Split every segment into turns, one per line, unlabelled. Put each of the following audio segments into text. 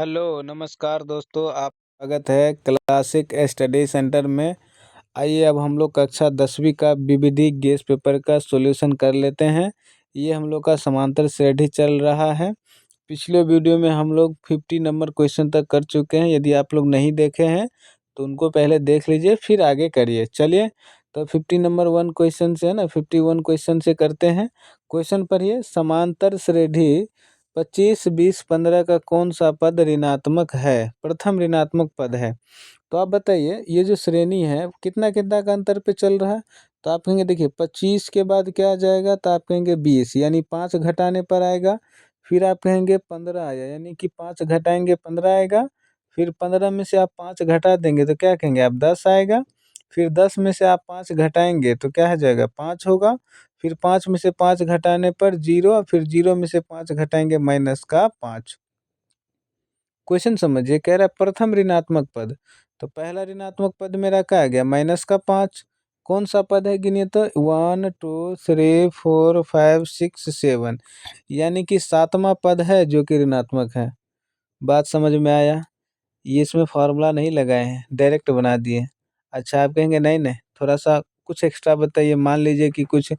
Hello, नमस्कार दोस्तों, आप स्वागत है क्लासिक स्टडी सेंटर में। आइए अब हम लोग कक्षा 10वीं का विविधि गेस पेपर का सॉल्यूशन कर लेते हैं। ये हम लोग का समांतर श्रेणी चल रहा है। पिछले वीडियो में हम लोग 50 नंबर क्वेश्चन तक कर चुके हैं। यदि आप लोग नहीं देखे हैं तो उनको पहले देख लीजिए, फिर आगे करिए। चलिए, तो 50 नंबर 1 क्वेश्चन से है ना, 51 क्वेश्चन से करते हैं। क्वेश्चन पढ़िए, समांतर श्रेणी 25, 20, 15 का कौन सा पद ऋणात्मक है? प्रथम ऋणात्मक पद है। तो आप बताइए, ये जो श्रेणी है कितना कितना का अंतर पे चल रहा है? तो आप कहेंगे देखिए 25 के बाद क्या आ जाएगा, तो आप कहेंगे 20, यानी 5 घटाने पर आएगा। फिर आप कहेंगे 15 आया, यानी कि 5 घटाएंगे 15 आएगा। फिर 15 में से आप 5 घटा देंगे तो क्या कहेंगे आप, 10 आएगा। फिर 10 में से आप 5 घटाएंगे तो क्या हो जाएगा, 5 होगा। फिर 5 में से 5 घटाने पर 0, फिर 0 में से 5 घटाएंगे -5। क्वेश्चन समझिए, कह रहा है प्रथम ऋणात्मक पद। तो पहला ऋणात्मक पद मेरा क्या आ गया, -5। कौन सा पद है गिनिए तो, 1 2 3 4 5 6 7, यानी कि 7वां पद है जो कि ऋणात्मक है। बात समझ में आया? ये इसमें फार्मूला नहीं लगाए हैं, डायरेक्ट बना दिए। अच्छा, आप कहेंगे नहीं नहीं, थोड़ा सा कुछ एक्स्ट्रा बताइए। मान लीजिए कि कुछ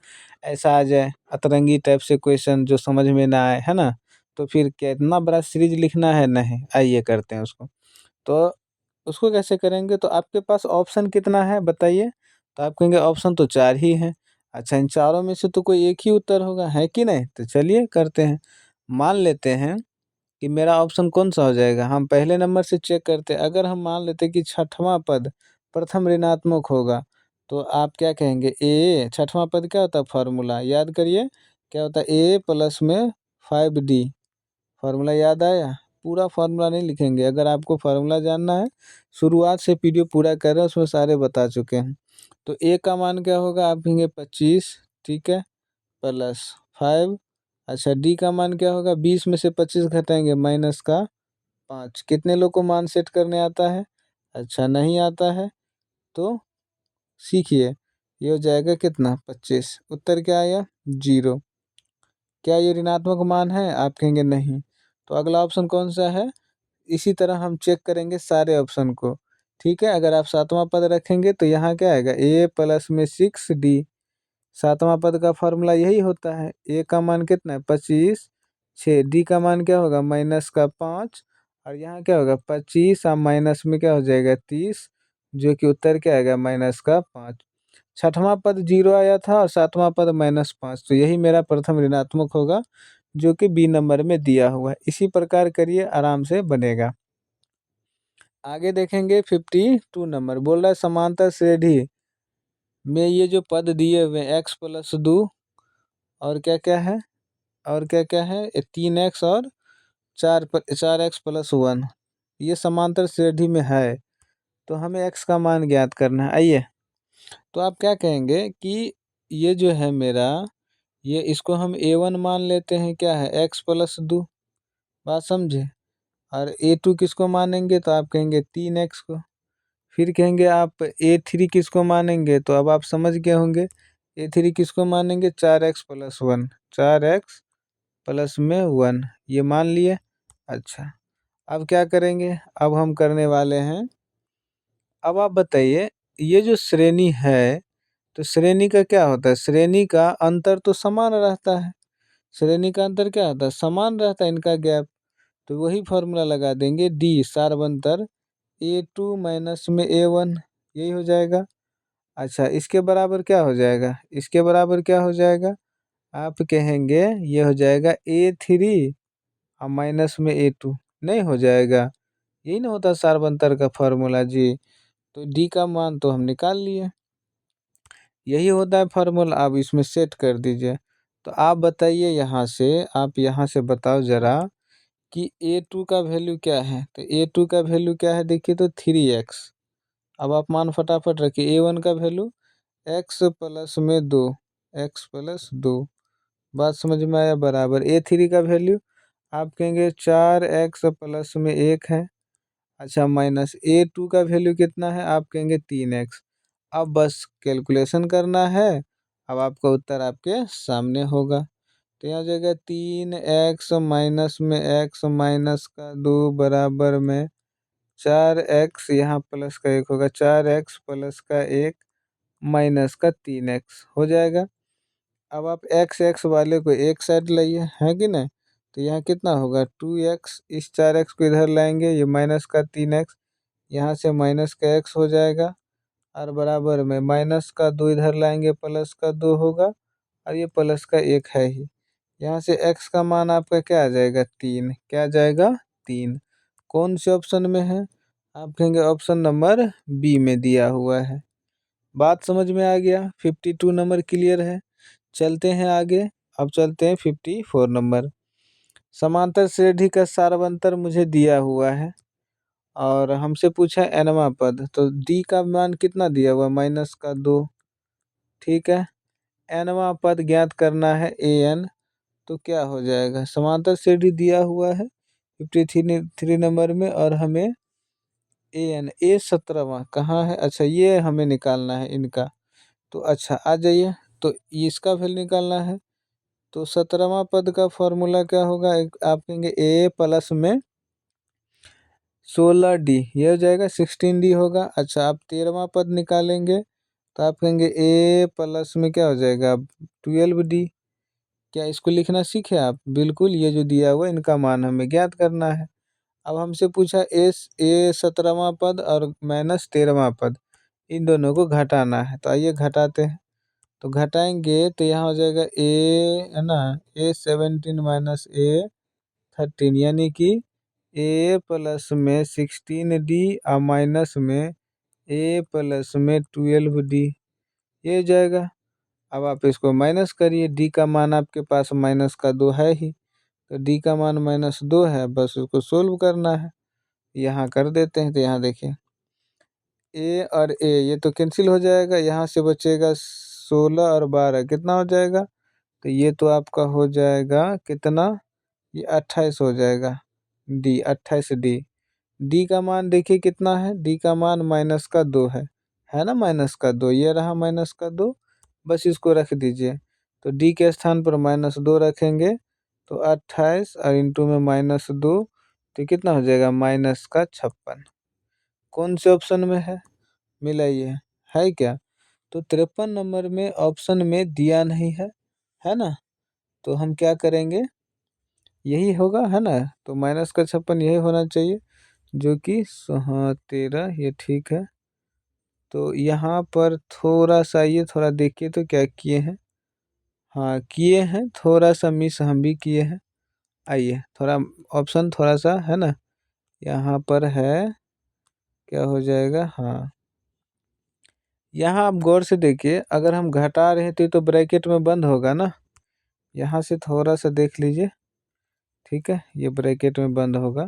ऐसा आ जाए अतरंगी टाइप से क्वेश्चन जो समझ में ना आए, है ना? तो फिर क्या इतना बड़ा सीरीज लिखना है? नहीं, आइए करते हैं उसको। तो उसको कैसे करेंगे, तो आपके पास ऑप्शन कितना है बताइए? तो आप कहेंगे ऑप्शन तो 4 ही है। अच्छा, इन चारों में से तो कोई एक ही उत्तर होगा, है कि नहीं? तो चलिए करते हैं। मान लेते हैं कि मेरा ऑप्शन कौन सा हो जाएगा। हम पहले नंबर से चेक करते हैं। अगर हम मान लेते हैं कि छठवां पद प्रथम ऋणात्मक होगा, तो आप क्या कहेंगे, ए। छठवां पद क्या होता है, फार्मूला याद करिए। क्या होता है, ए प्लस में 5d। फार्मूला याद आया? पूरा फार्मूला नहीं लिखेंगे। अगर आपको फार्मूला जानना है, शुरुआत से पीडीएफ पूरा कर रहे हैं, उसमें सारे बता चुके हैं। तो ए का मान क्या होगा, आप कहेंगे 25, ठीक है, +5। अच्छा, डी का मान क्या होगा, 20 में से 25 घटाएंगे -5। कितने लोग को मान सेट करने आता है? अच्छा, नहीं आता है तो सीखिए। ये हो जाएगा कितना, 25। उत्तर क्या आया, 0। क्या ये ऋणात्मक मान है? आप कहेंगे नहीं। तो अगला ऑप्शन कौन सा है? इसी तरह हम चेक करेंगे सारे ऑप्शन को। ठीक है, अगर आप 7वां पद रखेंगे तो यहाँ क्या आएगा, ए प्लस में 6d। 7वां पद का फॉर्मूला यही होता है। ए का मान कितना है, 25, 6। डी का मान क्या होगा, -5। और यहाँ क्या होगा, 25 और माइनस में क्या हो जाएगा, 30, जो कि उत्तर क्या आएगा, -5। छठवां पद 0 आया था और 7वां पद -5, तो यही मेरा प्रथम ऋणात्मक होगा, जो कि बी नंबर में दिया हुआ है। इसी प्रकार करिए, आराम से बनेगा। आगे देखेंगे 52 नंबर, बोल रहा है समांतर श्रेणी में ये जो पद दिए हुए x+2 और क्या क्या है, और क्या क्या है, 3x और 4x+1, ये समांतर श्रेणी में है। तो हमें x का मान ज्ञात करना है। आइए, तो आप क्या कहेंगे कि ये जो है मेरा, ये इसको हम a1 मान लेते हैं, क्या है, x+2। बात समझे? और a2 किसको मानेंगे, तो आप कहेंगे 3x को। फिर कहेंगे आप a3 किसको मानेंगे, तो अब आप समझ गए होंगे। a3 किसको मानेंगे, 4x+1, 4x+1, ये मान लिए। अच्छा, अब क्या करेंगे, अब हम करने वाले हैं। अब आप बताइए, ये जो श्रेणी है, तो श्रेणी का क्या होता है, श्रेणी का अंतर तो समान रहता है। श्रेणी का अंतर क्या होता है, समान रहता है इनका गैप। तो वही फॉर्मूला लगा देंगे, डी सार्वंतर a2 माइनस में a1, यही हो जाएगा। अच्छा, इसके बराबर क्या हो जाएगा, इसके बराबर क्या हो जाएगा, आप कहेंगे ये हो जाएगा a3 और माइनस में a2, नहीं हो जाएगा। यही ना होता सार्वंतर का फार्मूला जी। तो डी का मान तो हम निकाल लिए, यही होता है फार्मूला। आप इसमें सेट कर दीजिए। तो आप बताइए, यहाँ से आप यहाँ से बताओ ज़रा कि a2 का वैल्यू क्या है। तो a2 का वैल्यू क्या है, देखिए तो 3x। अब आप मान फटाफट रखिए। a1 का वैल्यू x+2, x+2। बात समझ में आया? बराबर a3 का वैल्यू आप कहेंगे 4x+1 है। अच्छा, माइनस a2 का वैल्यू कितना है, आप कहेंगे 3x। अब बस कैलकुलेशन करना है। अब आपका उत्तर आपके सामने होगा। तो यहाँ हो जाएगा 3x माइनस में x माइनस का 2 बराबर में 4x, यहाँ प्लस का 1 होगा, 4x प्लस का 1 माइनस का 3x हो जाएगा। अब आप x x वाले को एक साइड लाइए, है कि नहीं, तो यहाँ कितना होगा 2x, इस 4x को इधर लाएंगे, ये माइनस का 3x, यहाँ से माइनस का x हो जाएगा, और बराबर में माइनस का 2 इधर लाएंगे, प्लस का 2 होगा, और ये प्लस का 1 है ही। यहाँ से x का मान आपका क्या आ जाएगा 3, क्या आ जाएगा 3। कौन से ऑप्शन में है, आप कहेंगे ऑप्शन नंबर बी में दिया हुआ है। बात समझ में आ गया, 52 नंबर क्लियर है। चलते हैं आगे, अब चलते हैं 54 नंबर। समांतर श्रेणी का सारवंतर मुझे दिया हुआ है और हमसे पूछा nवां पद, तो d का मान कितना दिया हुआ माइनस का 2, ठीक है। nवां पद ज्ञात करना है an, तो क्या हो जाएगा, समांतर श्रेणी दिया हुआ है 53 नंबर में, और हमें an a 17वां कहाँ है, अच्छा ये हमें निकालना है इनका, तो अच्छा आ जाइए, तो इसका वैल्यू निकालना है। तो 17वां पद का फॉर्मूला क्या होगा, एक आप कहेंगे a प्लस में 16d, ये हो जाएगा 16d होगा। अच्छा आप 13वां पद निकालेंगे, तो आप कहेंगे a प्लस में क्या हो जाएगा 12d। क्या इसको लिखना सीखे आप, बिल्कुल, ये जो दिया हुआ इनका मान हमें ज्ञात करना है। अब हमसे पूछा a 17वां पद और माइनस 13वां पद, इन दोनों को घटाना है, तो आइए घटाते हैं। तो घटाएंगे तो यहाँ हो जाएगा a, है ना, a17 माइनस a13, यानी कि a प्लस में 16d और माइनस में a प्लस में 12d, ये हो जाएगा। अब आप इसको माइनस करिए, d का मान आपके पास माइनस का 2 है ही, तो d का मान -2 है, बस उसको सोल्व करना है। यहाँ कर देते हैं, तो यहाँ देखिए a और a ये तो कैंसिल हो जाएगा, यहाँ से बचेगा 16 और 12 कितना हो जाएगा, तो ये तो आपका हो जाएगा कितना, ये 28 हो जाएगा, डी 28d। डी का मान देखिए कितना है, डी का मान माइनस का 2 है ना, माइनस का 2, ये रहा माइनस का 2, बस इसको रख दीजिए। तो डी के स्थान पर -2 रखेंगे, तो 28 और इंटू में -2, तो कितना हो जाएगा -56। कौन से ऑप्शन में है, मिलाइए, है क्या। तो 53 नंबर में ऑप्शन में दिया नहीं है ना, तो हम क्या करेंगे, यही होगा, है ना, तो -56 यही होना चाहिए, जो कि हाँ 13, ये ठीक है। तो यहाँ पर थोड़ा सा ये थोड़ा देखिए तो क्या किए हैं, हाँ किए हैं, थोड़ा सा मिस हम भी किए हैं। आइए थोड़ा ऑप्शन थोड़ा सा, है ना, यहाँ पर है, क्या हो जाएगा, हाँ यहाँ आप गौर से देखिए, अगर हम घटा रहे थे तो ब्रैकेट में बंद होगा ना, यहाँ से थोड़ा सा देख लीजिए, ठीक है, ये ब्रैकेट में बंद होगा,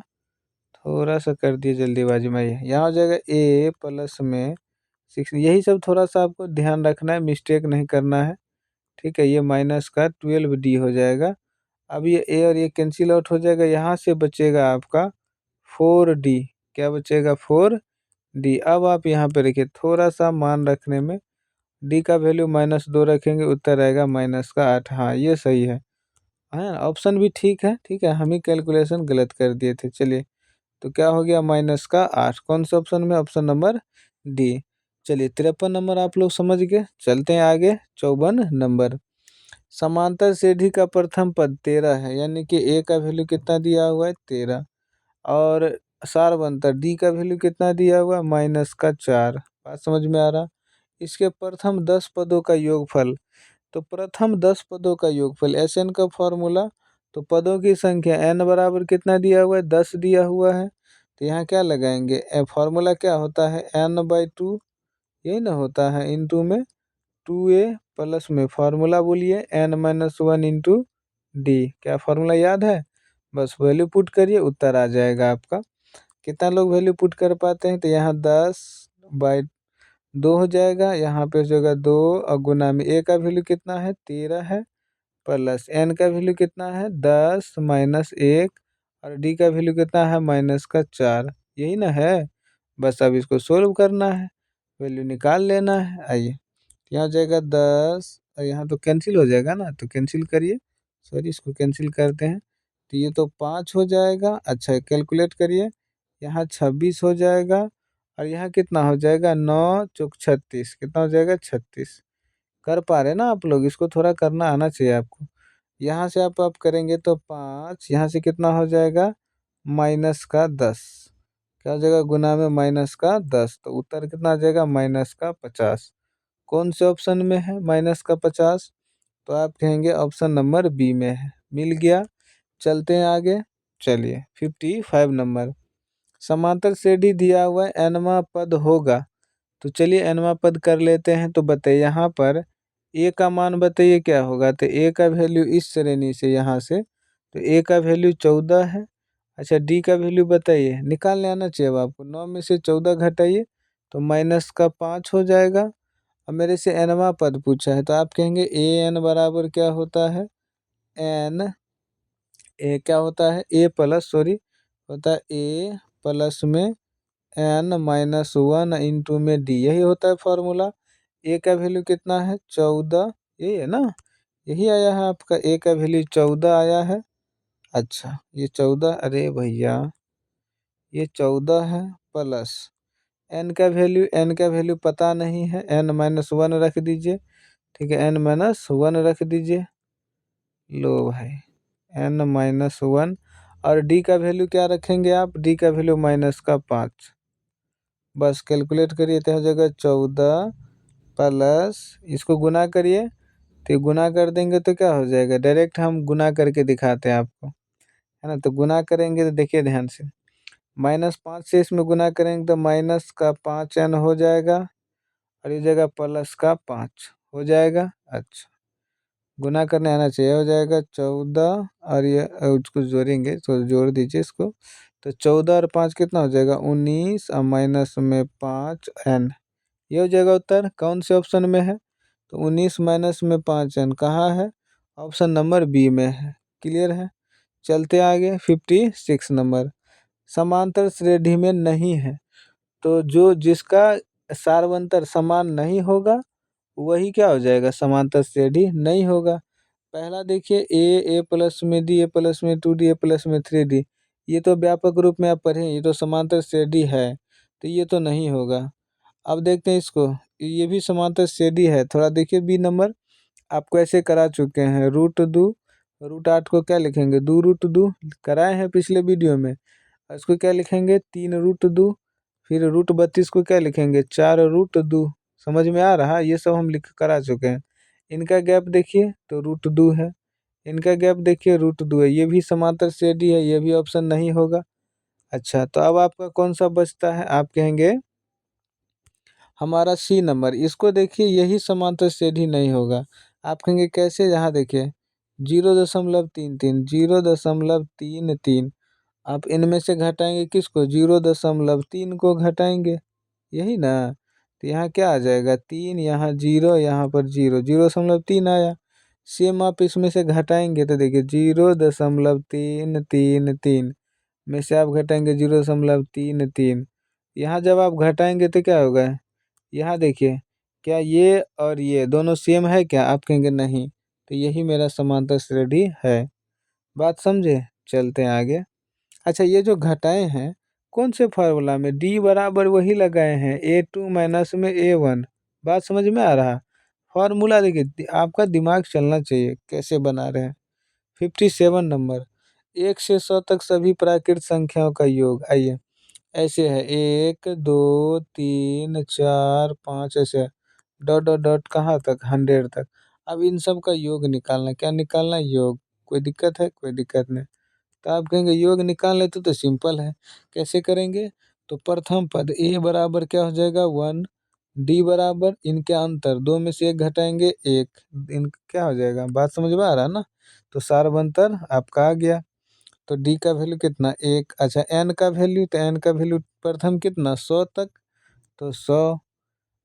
थोड़ा सा कर दिए जल्दीबाजी में, ये यहाँ हो जाएगा a प्लस में 6, यही सब थोड़ा सा आपको ध्यान रखना है, मिस्टेक नहीं करना है, ठीक है। ये माइनस का 12d हो जाएगा। अब ये a और ये कैंसिल आउट हो जाएगा, यहाँ से बचेगा आपका 4d, क्या बचेगा 4d। अब आप यहाँ पे देखिए थोड़ा सा मान रखने में, d का वैल्यू -2 रखेंगे, उत्तर आएगा -8, हाँ ये सही है ऑप्शन भी ठीक है, ठीक है, हम ही कैलकुलेशन गलत कर दिए थे। चलिए, तो क्या हो गया -8, कौन सा ऑप्शन में, ऑप्शन नंबर डी। चलिए 53 नंबर आप लोग समझ गए, चलते हैं आगे 54 नंबर। समांतर श्रेणी का प्रथम पद 13 है, यानी कि a का वैल्यू कितना दिया हुआ है 13, और सारवंतर d का वैल्यू कितना दिया हुआ है -4। बात समझ में आ रहा। इसके प्रथम 10 पदों का योगफल, तो प्रथम 10 पदों का योगफल SN का फॉर्मूला, तो पदों की संख्या n बराबर कितना दिया हुआ है 10 दिया हुआ है, तो यहाँ क्या लगाएंगे, फॉर्मूला क्या होता है n/2, यही ना होता है, इंटू में 2a प्लस में फॉर्मूला बोलिए n-1 इंटू डी, क्या फॉर्मूला याद है, बस वैल्यू पुट करिए, उत्तर आ जाएगा आपका। कितना लोग वैल्यू पुट कर पाते हैं, तो यहाँ 10/2 हो जाएगा, यहाँ पे हो जाएगा 2, और गुना में a का वैल्यू कितना है 13 है, प्लस n का वैल्यू कितना है 10 -1, और d का वैल्यू कितना है -4, यही ना है। बस अब इसको सोल्व करना है, वैल्यू निकाल लेना है। आइए, यहाँ हो जाएगा 10, और यहाँ तो कैंसिल हो जाएगा ना, तो कैंसिल करिए, सॉरी, इसको कैंसिल करते हैं, तो ये तो 5 हो जाएगा। अच्छा, कैलकुलेट करिए, यहाँ 26 हो जाएगा और यहाँ कितना हो जाएगा, 9 चौक 36, कितना हो जाएगा 36। कर पा रहे हैं ना आप लोग, इसको थोड़ा करना आना चाहिए आपको। यहाँ से आप करेंगे तो 5, यहाँ से कितना हो जाएगा -10, क्या हो जाएगा गुना में -10, तो उत्तर कितना आ जाएगा -50। कौन से ऑप्शन में है -50? तो आप कहेंगे ऑप्शन नंबर बी में है। मिल गया। चलते हैं आगे। चलिए 55 नंबर, समांतर श्रेणी दिया हुआ एनवा पद होगा। तो चलिए एनवा पद कर लेते हैं। तो बताइए यहाँ पर ए का मान बताइए क्या होगा। तो ए का वैल्यू इस श्रेणी से यहाँ से, तो ए का वैल्यू 14 है। अच्छा, डी का वैल्यू बताइए, निकालने आना चाहिए अब आपको। 9 में से 14 घटाइए तो -5 हो जाएगा। अब मेरे से एनवा पद पूछा है, तो आप कहेंगे ए एन बराबर क्या होता है, एन ए क्या होता है, ए प्लस सॉरी होता है ए प्लस में n-1 इंटू में डी, यही होता है फॉर्मूला। ए का वैल्यू कितना है 14, यही है ना, यही आया है आपका, ए का वैल्यू 14 आया है। अच्छा, ये 14, अरे भैया ये 14 है, प्लस एन का वैल्यू पता नहीं है, n-1 रख दीजिए। ठीक है, n-1 रख दीजिए। लो भाई, n-1, और डी का वैल्यू क्या रखेंगे आप, डी का वैल्यू -5। बस कैलकुलेट करिए तो हो जाएगा 14 प्लस, इसको गुना करिए, तो गुना कर देंगे तो क्या हो जाएगा, डायरेक्ट हम गुना करके दिखाते हैं आपको, है ना। तो गुना करेंगे तो देखिए ध्यान से, -5 से इसमें गुना करेंगे तो -5n हो जाएगा, और ये जगह +5 हो जाएगा। अच्छा, गुना करने आना चाहिए, हो जाएगा 14, और ये उसको जोड़ेंगे तो जोड़ दीजिए इसको, तो 14 और 5 कितना हो जाएगा 19, और माइनस में 5n, ये हो जाएगा उत्तर। कौन से ऑप्शन में है, तो 19 माइनस में 5n कहाँ है, ऑप्शन नंबर बी में है। क्लियर है। चलते आगे 56 नंबर, समांतर श्रेणी में नहीं है। तो जो जिसका सारवंतर समान नहीं होगा वही क्या हो जाएगा, समांतर श्रेणी नहीं होगा। पहला देखिए ए प्लस में डी, ए प्लस में 2d, ए प्लस में 3d, ये तो व्यापक रूप में आप पढ़ें, ये तो समांतर श्रेणी है, तो ये तो नहीं होगा। अब देखते हैं इसको, ये भी समांतर श्रेणी है। थोड़ा देखिए बी नंबर, आपको ऐसे करा चुके हैं, √2, √8 को क्या लिखेंगे, 2√2 कराए हैं पिछले वीडियो में। इसको क्या लिखेंगे 3√2, फिर √32 को क्या लिखेंगे 4√2। समझ में आ रहा है, ये सब हम लिख करा चुके हैं। इनका गैप देखिए तो √2 है, इनका गैप देखिए √2 है, ये भी समांतर श्रेणी है, ये भी ऑप्शन नहीं होगा। अच्छा, तो अब आपका कौन सा बचता है, आप कहेंगे हमारा सी नंबर, इसको देखिए यही समांतर श्रेणी नहीं होगा। आप कहेंगे कैसे, यहाँ देखिए 0.33, 0.33, आप इनमें से घटाएंगे किसको, 0.3 को घटाएंगे, यही ना। तो यहाँ क्या आ जाएगा 3, यहाँ 0, यहाँ पर 0, 0.3 आया। सेम आप इसमें से घटाएंगे तो देखिए 0.333 में से आप घटाएंगे 0.33, यहाँ जब आप घटाएंगे तो क्या होगा, यहाँ देखिए क्या ये और ये दोनों सेम है क्या, आप कहेंगे नहीं, तो यही मेरा समांतर श्रेणी है। बात समझे। चलते हैं आगे। अच्छा, ये जो घटाए हैं कौन से फार्मूला में, डी बराबर वही लगाए हैं, A2 माइनस में A1। बात समझ में आ रहा, फार्मूला देखिए, आपका दिमाग चलना चाहिए कैसे बना रहे हैं। 57 नंबर, 1 से 100 तक सभी प्राकृत संख्याओं का योग। आइए ऐसे है 1 2 3 4 5, ऐसे डॉट डॉट डॉट कहाँ तक 100 तक। अब इन सब का योग निकालना, क्या निकालना, योग। कोई दिक्कत है, कोई दिक्कत नहीं। तो आप कहेंगे योग निकाल लेते तो सिंपल है, कैसे करेंगे। तो प्रथम पद ए बराबर क्या हो जाएगा 1, डी बराबर इनके अंतर 2 में से 1 घटाएंगे 1, इन क्या हो जाएगा, बात समझ में आ रहा है ना। तो सारवंतर आपका आ गया। तो डी का वैल्यू कितना 1। अच्छा, एन का वैल्यू, तो एन का वैल्यू प्रथम कितना 100 तक, तो 100।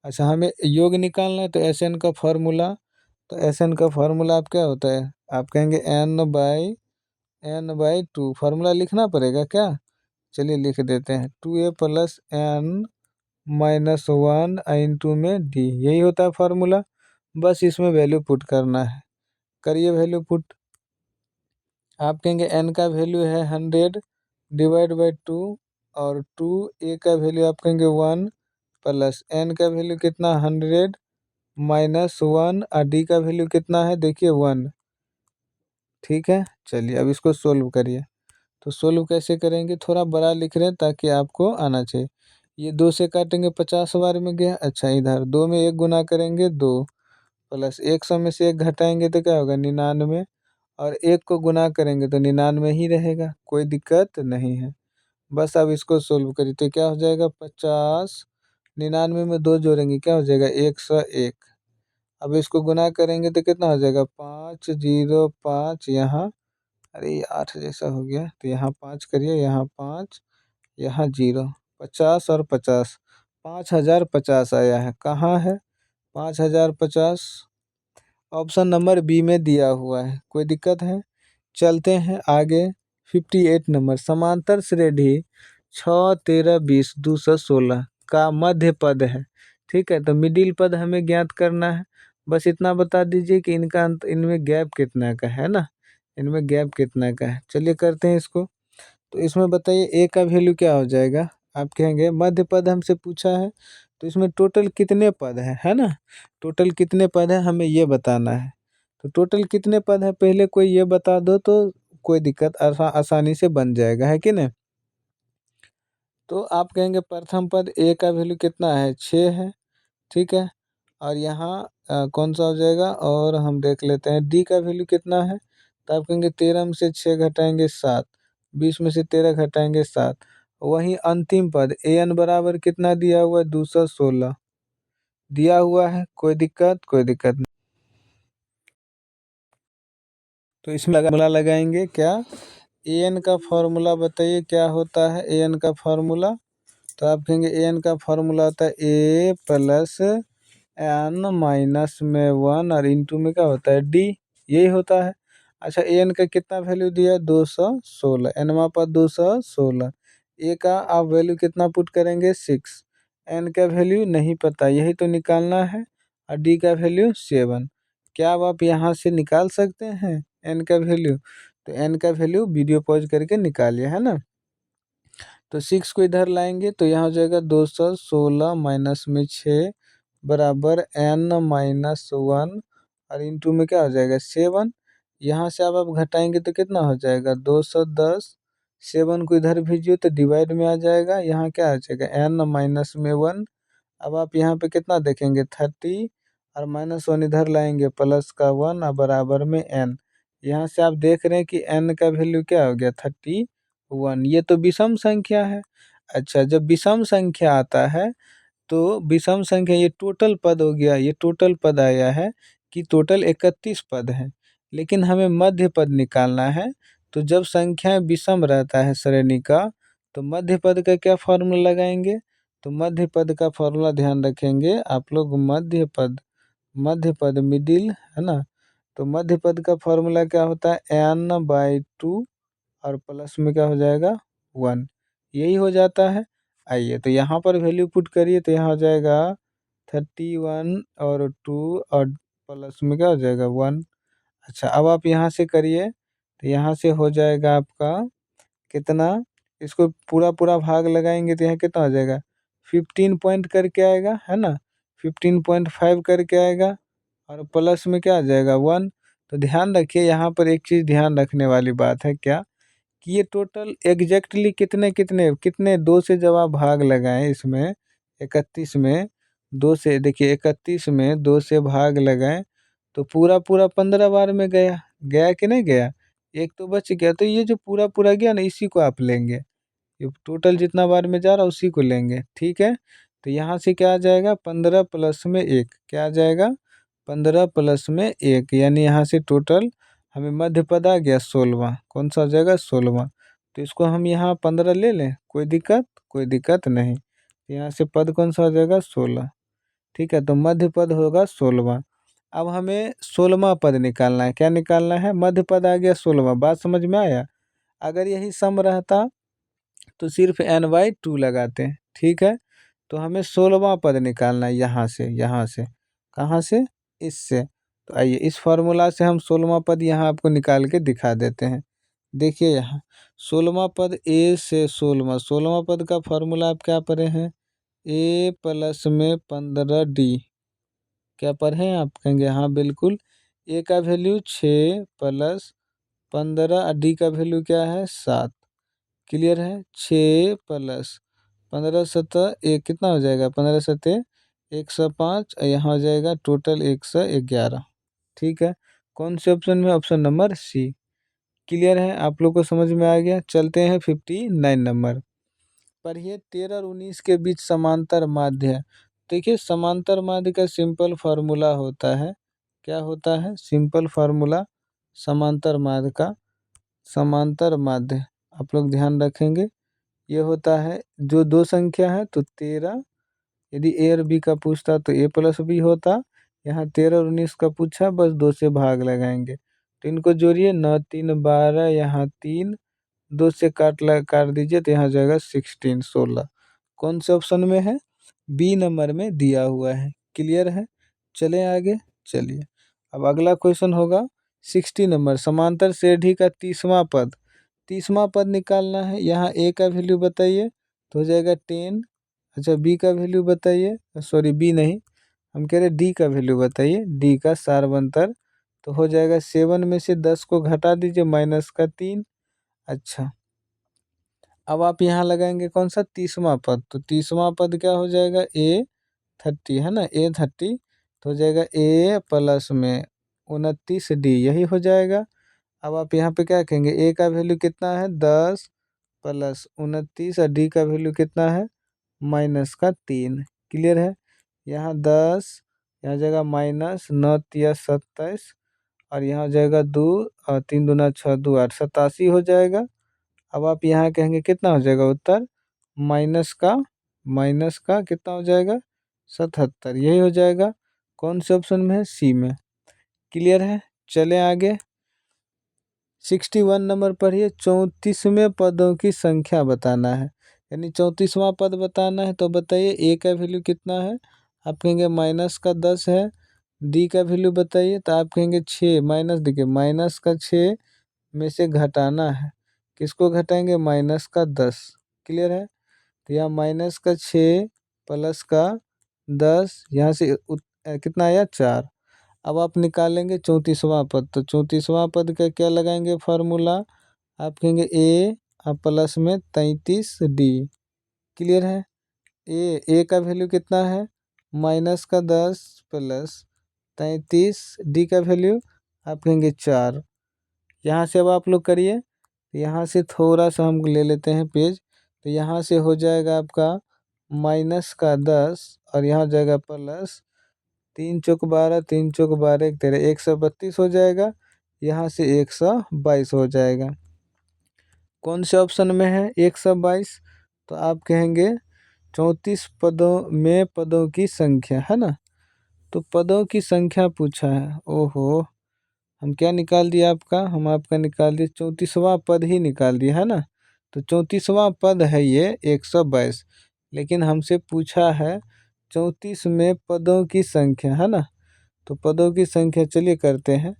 अच्छा, हमें योग निकालना है, तो एस एन का फॉर्मूला, तो एस एन का फॉर्मूला आप क्या होता है, आप कहेंगे n/2 फार्मूला लिखना पड़ेगा क्या। चलिए लिख देते हैं, 2a प्लस n-1 इंटू में डी, यही होता है फार्मूला। बस इसमें वैल्यू पुट करना है, करिए वैल्यू पुट। आप कहेंगे n का वैल्यू है 100 डिवाइड बाई 2 और 2 a का वैल्यू आप कहेंगे 1 प्लस n का वैल्यू कितना 100 माइनस 1 और d का वैल्यू कितना है देखिए 1। ठीक है, चलिए अब इसको सोल्व करिए। तो सोल्व कैसे करेंगे, थोड़ा बड़ा लिख रहे हैं ताकि आपको आना चाहिए। ये 2 से काटेंगे 50 बार में गया। अच्छा इधर 2 में 1 गुना करेंगे 2 प्लस 100 में से 1 घटाएंगे तो क्या होगा 99 और 1 को गुना करेंगे तो 99 ही रहेगा, कोई दिक्कत नहीं है। बस अब इसको सोल्व करिए तो क्या हो जाएगा 50, 99 में 2 जोड़ेंगे क्या हो जाएगा 101। अब इसको गुना करेंगे तो कितना हो जाएगा 505 यहाँ, अरे ये 8 जैसा हो गया तो यहाँ 5 करिए, यहाँ 5, यहाँ 0, 50 और 50, 5050 आया है। कहाँ है 5050, ऑप्शन नंबर बी में दिया हुआ है, कोई दिक्कत है। चलते हैं आगे। 58 नंबर, समांतर श्रेणी 6 13 20 216 का मध्य पद है। ठीक है, तो मिडिल पद हमें ज्ञात करना है। बस इतना बता दीजिए कि इनका इनमें गैप कितना का है ना, इनमें गैप कितना का है। चलिए करते हैं इसको। तो इसमें बताइए ए का वैल्यू क्या हो जाएगा, आप कहेंगे मध्य पद हमसे पूछा है तो इसमें टोटल कितने पद है ना, टोटल कितने पद है हमें ये बताना है। तो टोटल कितने पद है पहले कोई ये बता दो तो कोई दिक्कत आसानी से बन जाएगा, है कि नहीं। तो आप कहेंगे प्रथम पद ए का वैल्यू कितना है 6 है। ठीक है, और यहाँ कौन सा हो जाएगा, और हम देख लेते हैं डी का वैल्यू कितना है। तो आप कहेंगे 13 में से 6 घटाएंगे 7, 20 में से 13 घटाएंगे 7। वहीं अंतिम पद ए एन बराबर कितना दिया हुआ है 216 दिया हुआ है, कोई दिक्कत नहीं। तो इसमें फॉर्मूला लगाएंगे क्या, ए एन का फॉर्मूला बताइए क्या होता है ए एन का फॉर्मूला। तो आप कहेंगे ए एन का फॉर्मूला होता है ए प्लस एन माइनस में 1 और इंटू में क्या होता है डी, यही होता है। अच्छा ए एन का कितना वैल्यू दिया है 216, एनवा पर 216, ए का आप वैल्यू कितना पुट करेंगे 6, एन का वैल्यू नहीं पता यही तो निकालना है, और डी का वैल्यू 7। क्या अब आप यहाँ से निकाल सकते हैं एन का वैल्यू, तो एन का वैल्यू वीडियो पॉज करके निकालिए, है ना। तो 6 को इधर लाएंगे तो यहाँ हो जाएगा 216 माइनस में 6 बराबर एन माइनस 1 और इंटू में क्या हो जाएगा 7। यहाँ से अब आप घटाएंगे तो कितना हो जाएगा 210, 7 को इधर भेजिए तो डिवाइड में आ जाएगा, यहाँ क्या आ जाएगा एन माइनस में 1। अब आप यहाँ पे कितना देखेंगे 30 और -1 इधर लाएंगे प्लस का 1 और बराबर में n। यहाँ से आप देख रहे हैं कि n का वैल्यू क्या हो गया 31, ये तो विषम संख्या है। अच्छा जब विषम संख्या आता है तो विषम संख्या ये टोटल पद हो गया, ये टोटल पद आया है कि टोटल 31 पद है, लेकिन हमें मध्य पद निकालना है। तो जब संख्याएं विषम रहता है श्रेणी का तो मध्य पद का क्या फॉर्मूला लगाएंगे, तो मध्य पद का फॉर्मूला ध्यान रखेंगे आप लोग, मध्य पद मिडिल है ना। तो मध्य पद का फॉर्मूला क्या होता है n/2 और प्लस में क्या हो जाएगा 1, यही हो जाता है। आइए तो यहाँ पर वैल्यू पुट करिए तो यहाँ हो जाएगा 31 और 2 और प्लस में क्या हो जाएगा 1। अच्छा अब आप यहाँ से करिए तो यहाँ से हो जाएगा आपका कितना, इसको पूरा पूरा भाग लगाएंगे तो यहाँ कितना हो जाएगा 15 पॉइंट करके आएगा, है ना, 15.5 करके आएगा और प्लस में क्या आ जाएगा 1। तो ध्यान रखिए यहाँ पर एक चीज़ ध्यान रखने वाली बात है क्या, कि ये टोटल एग्जैक्टली कितने कितने कितने 2 से जब आप भाग लगाएं इसमें 31 में 2 से, देखिए 31 में 2 से भाग लगाएं तो पूरा पूरा 15 बार में गया, गया कि नहीं गया, एक तो बच गया। तो ये जो पूरा पूरा गया ना इसी को आप लेंगे, ये टोटल जितना बार में जा रहा है उसी को लेंगे। ठीक है, तो यहाँ से क्या आ जाएगा 15 प्लस में 1 क्या आ जाएगा 15 प्लस में 1, यानी यहाँ से टोटल हमें मध्य पद आ गया 16, कौन सा हो जाएगा 16। तो इसको हम यहाँ 15 ले लें, कोई दिक्कत नहीं। यहाँ से पद कौन सा हो जाएगा 16। ठीक है, तो मध्य पद होगा 16। अब हमें 16वां पद निकालना है, क्या निकालना है, मध्य पद आ गया 16, बात समझ में आया। अगर यही सम रहता तो सिर्फ n/2 लगाते हैं। ठीक है, तो हमें 16वां पद निकालना है यहाँ से कहाँ से, इससे। तो आइए इस फार्मूला से हम 16वां पद यहाँ आपको निकाल के दिखा देते हैं। देखिए यहाँ 16वां पद ए से 16वां पद का फॉर्मूला आप क्या पढ़े हैं, ए प्लस में 15d। क्या पढ़े हैं आप, कहेंगे हाँ बिल्कुल। ए का वैल्यू 6 प्लस 15, डी का वैल्यू क्या है 7। क्लियर है। 6 प्लस 15 सतह एक कितना हो जाएगा, 15 सतह 105, यहाँ हो जाएगा टोटल 111। ठीक है। कौन से ऑप्शन में, ऑप्शन नंबर सी। क्लियर है, आप लोग को समझ में आ गया। चलते हैं 59 नंबर। पढ़िए 13 और 19 के बीच समांतर माध्य। देखिए समांतर माध्य का सिंपल फार्मूला होता है, क्या होता है सिंपल फार्मूला समांतर माध्य का। समांतर माध्य आप लोग ध्यान रखेंगे, ये होता है जो दो संख्या है तो 13, यदि ए और बी का पूछता तो ए प्लस बी होता। यहाँ 13 और 19 का पूछा, बस 2 से भाग लगाएंगे। तो इनको जोड़िए, 9 3 12, यहाँ 3, 2 से काट दीजिए तो यहाँ हो जाएगा 16 16। कौन से ऑप्शन में है, बी नंबर में दिया हुआ है। क्लियर है। चलें आगे। चलिए अब अगला क्वेश्चन होगा 60 नंबर। समांतर श्रेणी का 30वां पद, 30वां पद निकालना है। यहाँ ए का वैल्यू बताइए तो हो जाएगा 10। अच्छा बी का वैल्यू बताइए, सॉरी बी नहीं, हम कह रहे डी का वैल्यू बताइए, डी का सार्वंतर। तो हो जाएगा 7 में से 10 को घटा दीजिए, माइनस का 3। अच्छा अब आप यहाँ लगाएंगे कौन सा 30वां पद, तो 30वां पद क्या हो जाएगा, ए 30 है ना, ए 30। तो हो जाएगा ए प्लस में 29d, यही हो जाएगा। अब आप यहाँ पे क्या कहेंगे, ए का वैल्यू कितना है 10 प्लस 29, और डी का वैल्यू कितना है माइनस का 3। क्लियर है। यहाँ 10, यहाँ जाएगा माइनस 9 तिया 27, और यहाँ हो जाएगा 2, और 3 दूना 6 2 8, 87 हो जाएगा। अब आप यहाँ कहेंगे कितना हो जाएगा उत्तर, माइनस का कितना हो जाएगा 77, यही हो जाएगा। कौन से ऑप्शन में है, सी में। क्लियर है। चले आगे 61 नंबर पढ़िए। 34वें पदों की संख्या बताना है, यानी 34वां पद बताना है। तो बताइए ए का वैल्यू कितना है, आप कहेंगे माइनस का 10 है। डी का वैल्यू बताइए, तो आप कहेंगे 6, माइनस देखिए माइनस का 6 में से घटाना है, किसको घटाएंगे माइनस का 10। क्लियर है। तो यहाँ माइनस का 6 प्लस का 10, यहाँ से कितना आया 4। अब आप निकालेंगे 34वां पद, तो 34वां पद का क्या लगाएंगे फार्मूला, आप कहेंगे ए प्लस में 33d। क्लियर है। ए का वैल्यू कितना है माइनस का 10 प्लस 33, डी का वैल्यू आप कहेंगे 4। यहाँ से अब आप लोग करिए, यहाँ से थोड़ा सा हम ले लेते हैं पेज। तो यहाँ से हो जाएगा आपका माइनस का 10, और यहाँ हो जाएगा प्लस 3 चौक 12, 3 चौक 12 एक तेरह, 132 हो जाएगा। यहाँ से 122 हो जाएगा। कौन से ऑप्शन में है 122, तो आप कहेंगे 34 पदों में पदों की संख्या है ना, तो पदों की संख्या पूछा है। ओहो, हम क्या निकाल दिया आपका, हम आपका निकाल दिए 34वां पद ही निकाल दिया है ना। तो 34वां पद है ये 122, लेकिन हमसे पूछा है 34 में पदों की संख्या है ना। तो पदों की संख्या चलिए करते हैं,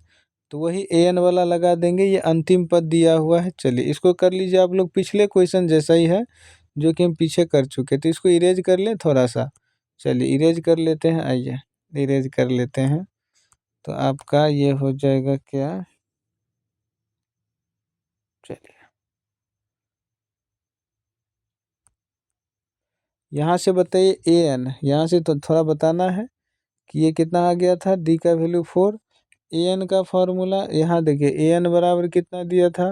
तो वही an वाला लगा देंगे, ये अंतिम पद दिया हुआ है। चलिए इसको कर लीजिए आप लोग, पिछले क्वेश्चन जैसा ही है जो कि हम पीछे कर चुके, तो इसको इरेज कर लें थोड़ा सा। चलिए इरेज कर लेते हैं, आइए इरेज कर लेते हैं। तो आपका ये हो जाएगा क्या, चलिए यहाँ से बताइए an, यहाँ से तो थोड़ा बताना है कि ये कितना आ गया था, डी का वैल्यू 4। an का फॉर्मूला यहाँ देखिए, an बराबर कितना दिया था,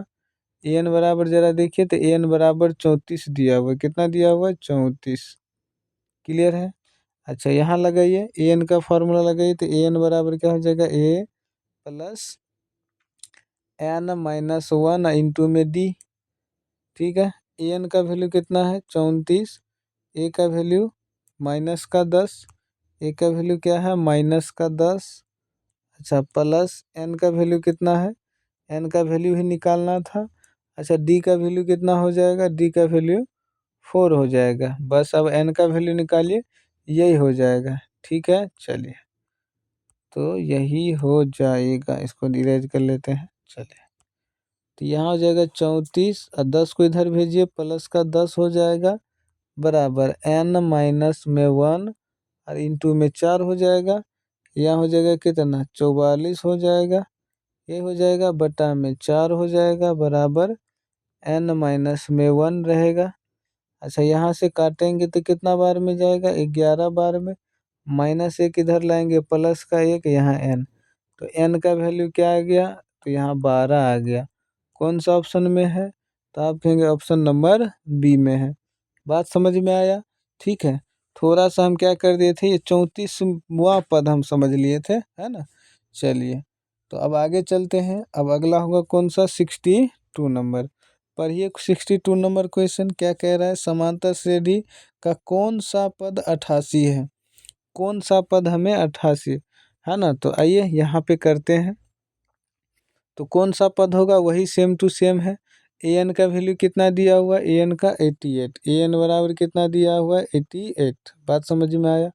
an बराबर जरा देखिए, तो an बराबर 34 दिया हुआ है। कितना दिया हुआ है 34। क्लियर है। अच्छा यहाँ लगाइए an का फॉर्मूला लगाइए, तो an बराबर क्या हो जाएगा, a plus n minus 1 into में d। ठीक है। an का वैल्यू कितना है 34, ए का वैल्यू माइनस का 10, ए का वैल्यू क्या है माइनस का 10। अच्छा प्लस एन का वैल्यू कितना है, एन का वैल्यू ही निकालना था। अच्छा डी का वैल्यू कितना हो जाएगा, डी का वैल्यू 4 हो जाएगा। बस अब एन का वैल्यू निकालिए, यही हो जाएगा। ठीक है। चलिए तो यही हो जाएगा, इसको इरेज कर लेते हैं। चलिए तो यहाँ हो जाएगा 34 और 10 को इधर भेजिए, प्लस का 10 हो जाएगा बराबर n-1 और इंटू में 4 हो जाएगा। यहाँ हो जाएगा कितना 44 हो जाएगा, ये हो जाएगा बटा में 4 हो जाएगा बराबर n-1 रहेगा। अच्छा यहाँ से काटेंगे तो कितना बार में जाएगा 11 बार में, माइनस एक इधर लाएंगे प्लस का एक, यहाँ n, तो n का वैल्यू क्या आ गया, तो यहाँ 12 आ गया। कौन सा ऑप्शन में है, तो आप कहेंगे ऑप्शन नंबर बी में है। बात समझ में आया? ठीक है, थोड़ा सा हम क्या कर दिए थे, ये 34वां पद हम समझ लिए थे, है ना। चलिए तो अब आगे चलते हैं। अब अगला होगा कौन सा 62 नंबर। पढ़िए 62 नंबर क्वेश्चन क्या कह रहा है, समांतर श्रेणी का कौन सा पद 88 है, कौन सा पद हमें 88 है ना। तो आइए यहाँ पे करते हैं। तो कौन सा पद होगा, वही सेम टू सेम है। ए एन का वैल्यू कितना दिया हुआ, ए एन का 88, ए एन बराबर कितना दिया हुआ 88। बात समझ में आया?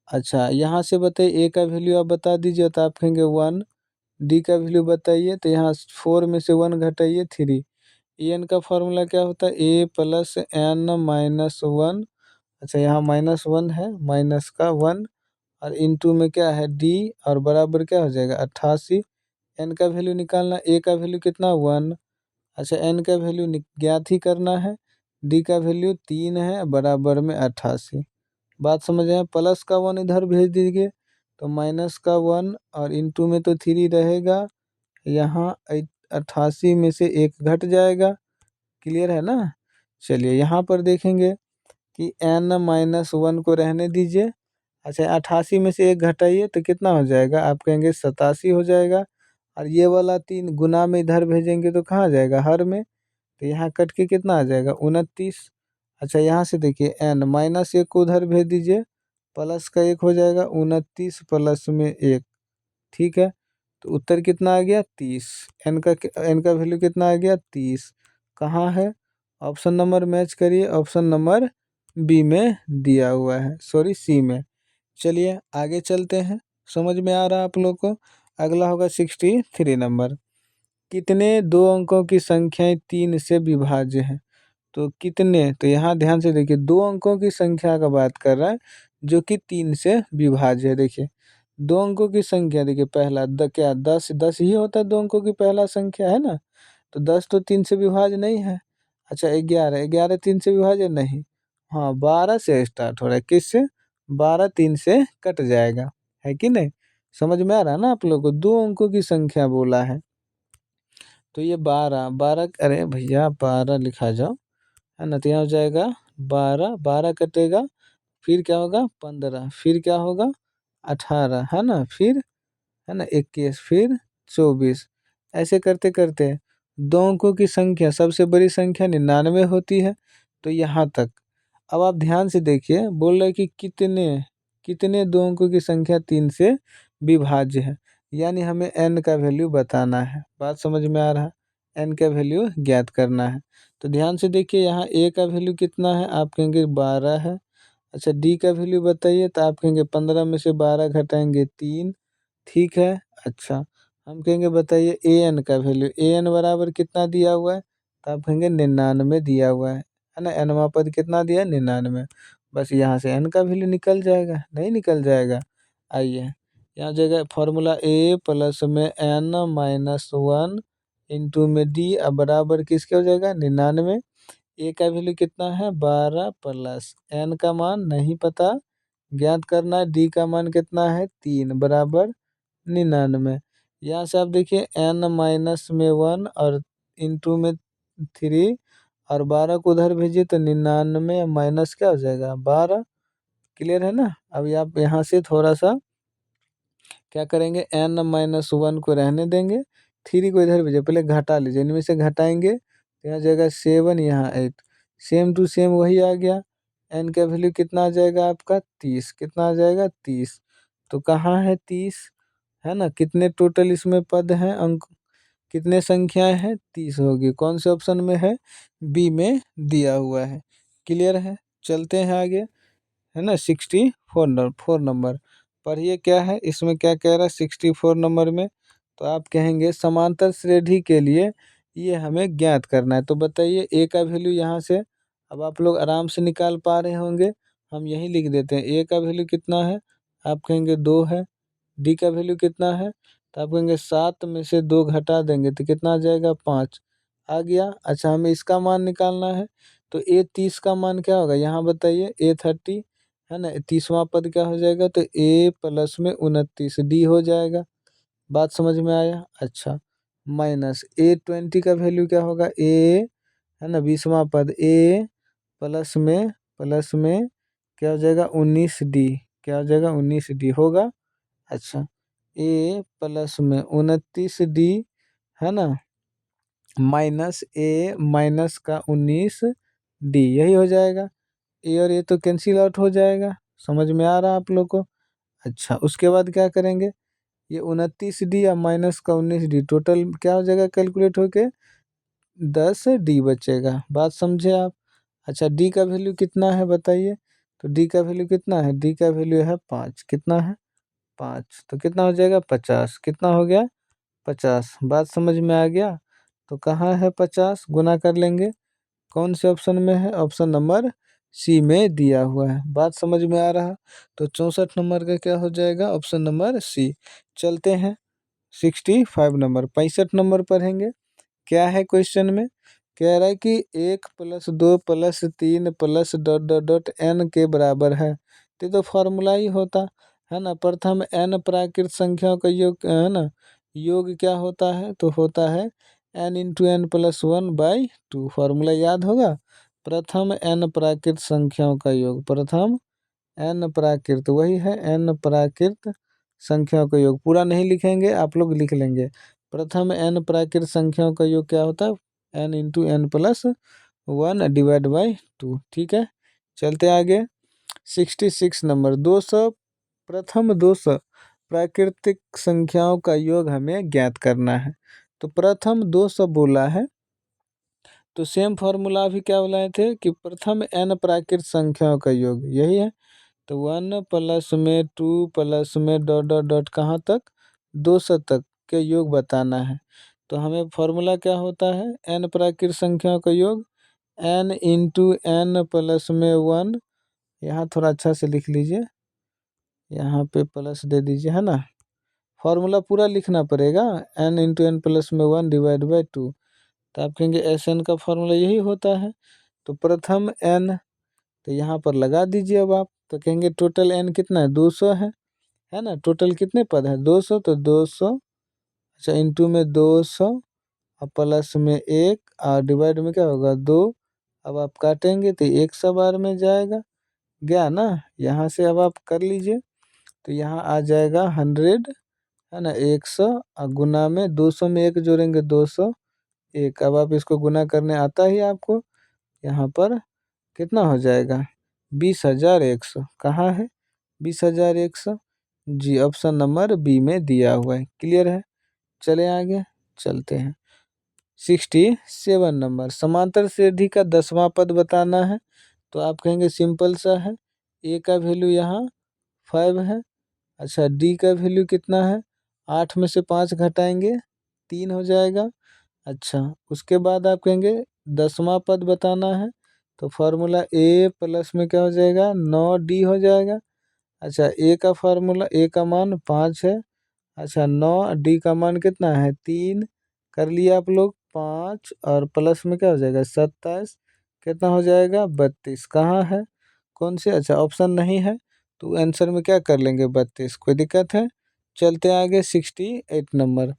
अच्छा यहाँ से बताइए ए का वैल्यू आप बता दीजिए, तो आप कहेंगे 1। डी का वैल्यू बताइए, तो यहाँ 4 में से 1 घटाइए 3। ए एन का फॉर्मूला क्या होता है, ए प्लस एन माइनस 1। अच्छा यहाँ -1 है, माइनस का 1 और इंटू में क्या है डी और बराबर क्या हो जाएगा 88। एन का वैल्यू निकालना, ए का वैल्यू कितना 1। अच्छा एन का वैल्यू ज्ञात ही करना है, डी का वैल्यू 3 है बराबर में 88। बात समझ आए? प्लस का 1 इधर भेज दीजिए, तो माइनस का 1 और इंटू में तो 3 रहेगा, यहाँ 88 में से एक घट जाएगा। क्लियर है ना। चलिए यहाँ पर देखेंगे कि n-1 को रहने दीजिए। अच्छा 88 में से एक घटाइए तो कितना हो जाएगा, आप कहेंगे 87 हो जाएगा। और ये वाला 3 गुना में इधर भेजेंगे तो कहाँ जाएगा, हर में, तो यहाँ कट के कितना आ जाएगा 29। अच्छा यहाँ से देखिए n-1 को उधर भेज दीजिए, प्लस का 1 हो जाएगा 29 प्लस में 1। ठीक है, तो उत्तर कितना आ गया 30। एन का वैल्यू कितना आ गया 30। कहाँ है, ऑप्शन नंबर मैच करिए, ऑप्शन नंबर बी में दिया हुआ है, सॉरी सी में। चलिए आगे चलते हैं, समझ में आ रहा है आप लोग को। अगला होगा 63 नंबर। कितने दो अंकों की संख्याएं 3 से विभाज्य हैं। तो कितने, तो यहाँ ध्यान से देखिए, दो अंकों की संख्या का बात कर रहा है जो कि 3 से विभाज्य है। देखिए दो अंकों की संख्या, देखिए पहला क्या 10, 10 ही होता है दो अंकों की पहला संख्या, है ना। तो 10 तो 3 से विभाज्य नहीं है। अच्छा 11, 11 3 से विभाज्य नहीं। हाँ 12 से स्टार्ट हो रहा है, किससे, 12 3 से कट जाएगा, है कि नहीं। समझ में आ रहा है ना आप लोग को, दो अंकों की संख्या बोला है। तो ये 12, 12, अरे भैया 12 लिखा जाओ, है ना। तो यहाँ हो जाएगा 12, 12 कटेगा, फिर क्या होगा 15, फिर क्या होगा 18, है ना, फिर है ना 21, फिर 24। ऐसे करते करते दो अंकों की संख्या सबसे बड़ी संख्या 99 होती है। तो यहाँ तक। अब आप ध्यान से देखिए, बोल रहे कि कितने कितने दो अंकों की संख्या 3 से विभाज्य है, यानी हमें n का वैल्यू बताना है। बात समझ में आ रहा है, n का वैल्यू ज्ञात करना है। तो ध्यान से देखिए, यहाँ a का वैल्यू कितना है, आप कहेंगे 12 है। अच्छा डी का वैल्यू बताइए, तो आप कहेंगे 15 में से 12 घटाएंगे 3। ठीक है। अच्छा हम कहेंगे बताइए ए एन का वैल्यू, ए एन बराबर कितना दिया हुआ है, तो आप कहेंगे 99 दिया हुआ है ना। एनवा पद कितना दिया है 99। बस यहाँ से एन का वैल्यू निकल जाएगा, नहीं निकल जाएगा। आइए यहाँ जगह फॉर्मूला ए प्लस में n-1 इंटू में डी अब बराबर किसके हो जाएगा 99। ए का वैल्यू कितना है 12 प्लस एन का मान नहीं पता, ज्ञात करना है, डी का मान कितना है 3 बराबर 99। यहाँ से आप देखिए n-1 और इंटू में 3 और 12 को उधर भेजिए तो 99 माइनस क्या हो जाएगा 12। क्लियर है ना। अभी आप यहाँ से थोड़ा सा क्या करेंगे, n-1 को रहने देंगे, 3 को इधर भेजिए, पहले घटा लीजिए, इनमें से घटाएंगे तो यहाँ जाएगा 7, यहाँ 8, सेम टू सेम वही आ गया। एन का वैल्यू कितना आ जाएगा आपका 30, कितना आ जाएगा 30। तो कहाँ है 30, है ना। कितने टोटल इसमें पद हैं, अंक कितने संख्याएं हैं 30 होगी। कौन से ऑप्शन में है, बी में दिया हुआ है। क्लियर है। चलते हैं आगे, है ना 64 नंबर। पढ़िए क्या है इसमें, क्या कह रहा है 64 नंबर में। तो आप कहेंगे समांतर श्रेणी के लिए ये हमें ज्ञात करना है। तो बताइए ए का वैल्यू यहाँ से अब आप लोग आराम से निकाल पा रहे होंगे। हम यही लिख देते हैं, ए का वैल्यू कितना है, आप कहेंगे 2 है। डी का वैल्यू कितना है, तो आप कहेंगे 7 में से 2 घटा देंगे तो कितना आ जाएगा, 5 आ गया। अच्छा, हमें इसका मान निकालना है, तो ए 30 का मान क्या होगा, यहाँ बताइए, ए 30 है ना, 30वां पद क्या हो जाएगा, तो ए प्लस में 29 डी हो जाएगा। बात समझ में आया। अच्छा, माइनस ए 20 का वैल्यू क्या होगा, ए है ना 20वां पद, ए प्लस में क्या हो जाएगा, 19 डी, क्या हो जाएगा, 19 डी होगा। अच्छा, ए प्लस में 29 डी है ना, माइनस ए माइनस का 19 डी, यही हो जाएगा। ए और ए तो कैंसिल आउट हो जाएगा, समझ में आ रहा है आप लोग को। अच्छा, उसके बाद क्या करेंगे, ये 29 डी या माइनस का 19 डी टोटल क्या हो जाएगा, कैलकुलेट होके 10 डी बचेगा। बात समझे आप। अच्छा, डी का वैल्यू कितना है बताइए, तो डी का वैल्यू कितना है, डी का वैल्यू है 5, कितना है 5, तो कितना हो जाएगा 50, कितना हो गया 50। बात समझ में आ गया। तो कहाँ है 50, गुना कर लेंगे, कौन से ऑप्शन में है, ऑप्शन नंबर सी में दिया हुआ है। बात समझ में आ रहा। तो 64 नंबर का क्या हो जाएगा, ऑप्शन नंबर सी। चलते हैं 65 नंबर, 65 नंबर पढ़ेंगे। क्या है क्वेश्चन में, कह रहा है कि 1+2+3 plus dot dot dot N के बराबर है। तो फॉर्मूला ही होता है ना, प्रथम एन प्राकृत संख्याओं का योग है ना, योग क्या होता है, तो होता है N into N plus 1/2। Formula याद होगा, प्रथम एन प्राकृत संख्याओं का योग, प्रथम एन प्राकृत वही है, एन प्राकृत संख्याओं का योग। पूरा नहीं लिखेंगे, आप लोग लिख लेंगे, प्रथम एन प्राकृत संख्याओं का योग क्या होता है, एन इंटू एन प्लस 1/2। ठीक है, चलते आगे 66 नंबर, 200 प्रथम 200 प्राकृतिक संख्याओं का योग हमें ज्ञात करना है। तो प्रथम 200 बोला है, तो सेम फॉर्मूला भी क्या बोलाए थे कि प्रथम एन प्राकृत संख्याओं का योग, यही है। तो 1 प्लस में 2 प्लस में डॉट डॉट डॉट कहाँ तक, 200 तक के योग बताना है। तो हमें फॉर्मूला क्या होता है, एन प्राकृत संख्याओं का योग, एन इंटू एन प्लस में 1, यहाँ थोड़ा अच्छा से लिख लीजिए, यहाँ पे प्लस दे दीजिए, है ना। फॉर्मूला पूरा लिखना पड़ेगा, एन इंटू एन प्लस में 1/2। तो आप कहेंगे एस एन का फॉर्मूला यही होता है। तो प्रथम एन, तो यहाँ पर लगा दीजिए अब आप, तो कहेंगे टोटल एन कितना है, 200 है ना, टोटल कितने पद है 200, तो 200, अच्छा इंटू में 200 और प्लस में 1 और डिवाइड में क्या होगा 2। अब आप काटेंगे तो 100 बार में जाएगा, गया ना। यहाँ से अब आप कर लीजिए, तो यहाँ आ जाएगा 100 है ना, 100 और गुना में 200 में 1 जोड़ेंगे 201। अब आप इसको गुना करने आता ही आपको, यहाँ पर कितना हो जाएगा 20,100, कहाँ है 20,100, जी ऑप्शन नंबर बी में दिया हुआ है। क्लियर है, चले आगे चलते हैं 67 नंबर, समांतर श्रेणी का 10वां पद बताना है। तो आप कहेंगे सिंपल सा है, ए का वैल्यू यहाँ 5 है। अच्छा, डी का वैल्यू कितना है, 8 में से 5 घटाएंगे 3 हो जाएगा। अच्छा, उसके बाद आप कहेंगे 10वां पद बताना है, तो फार्मूला ए प्लस में क्या हो जाएगा 9 डी हो जाएगा। अच्छा, ए का फार्मूला, ए का मान 5 है। अच्छा, 9 डी का मान कितना है 3, कर लिया आप लोग 5 और प्लस में क्या हो जाएगा 27, कितना हो जाएगा 32, कहाँ है कौन से, अच्छा ऑप्शन नहीं है, तो आंसर में क्या कर लेंगे 32, कोई दिक्कत है। चलते आगे 68 नंबर,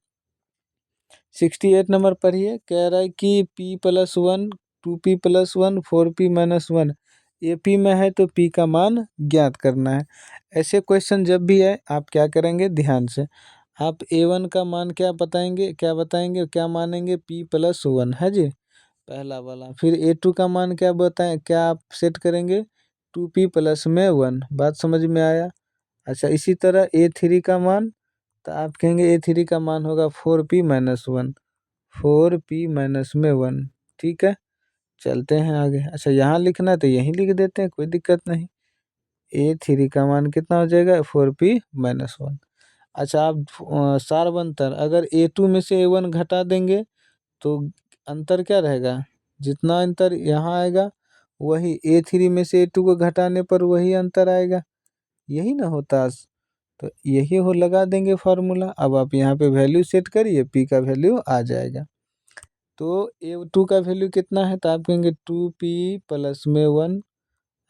68 नंबर पढ़िए, कह रहा है कि p+1 2p+1 4p-1 ये p में है तो p का मान ज्ञात करना है। ऐसे क्वेश्चन जब भी है आप क्या करेंगे, ध्यान से आप a1 का मान क्या बताएंगे, क्या मानेंगे p+1 है जी, पहला वाला। फिर a2 का मान क्या बताएं, क्या आप सेट करेंगे 2p+1। बात समझ में आया। अच्छा, इसी तरह a3 का मान, तो आप कहेंगे a3 का मान होगा 4p-1, 4p-1। ठीक है, चलते हैं आगे। अच्छा, यहाँ लिखना है तो यहीं लिख देते हैं, कोई दिक्कत नहीं। a3 का मान कितना हो जाएगा 4p-1। अच्छा, आप सारबंतर, अगर a2 में से a1 घटा देंगे तो अंतर क्या रहेगा, जितना अंतर यहाँ आएगा वही A3 में से A2 को घटाने पर वही अंतर आएगा, यही ना होता। तो यही हो, लगा देंगे फार्मूला। अब आप यहाँ पे वैल्यू सेट करिए, P का वैल्यू आ जाएगा। तो A2 का वैल्यू कितना है, तो आप कहेंगे 2P प्लस में 1।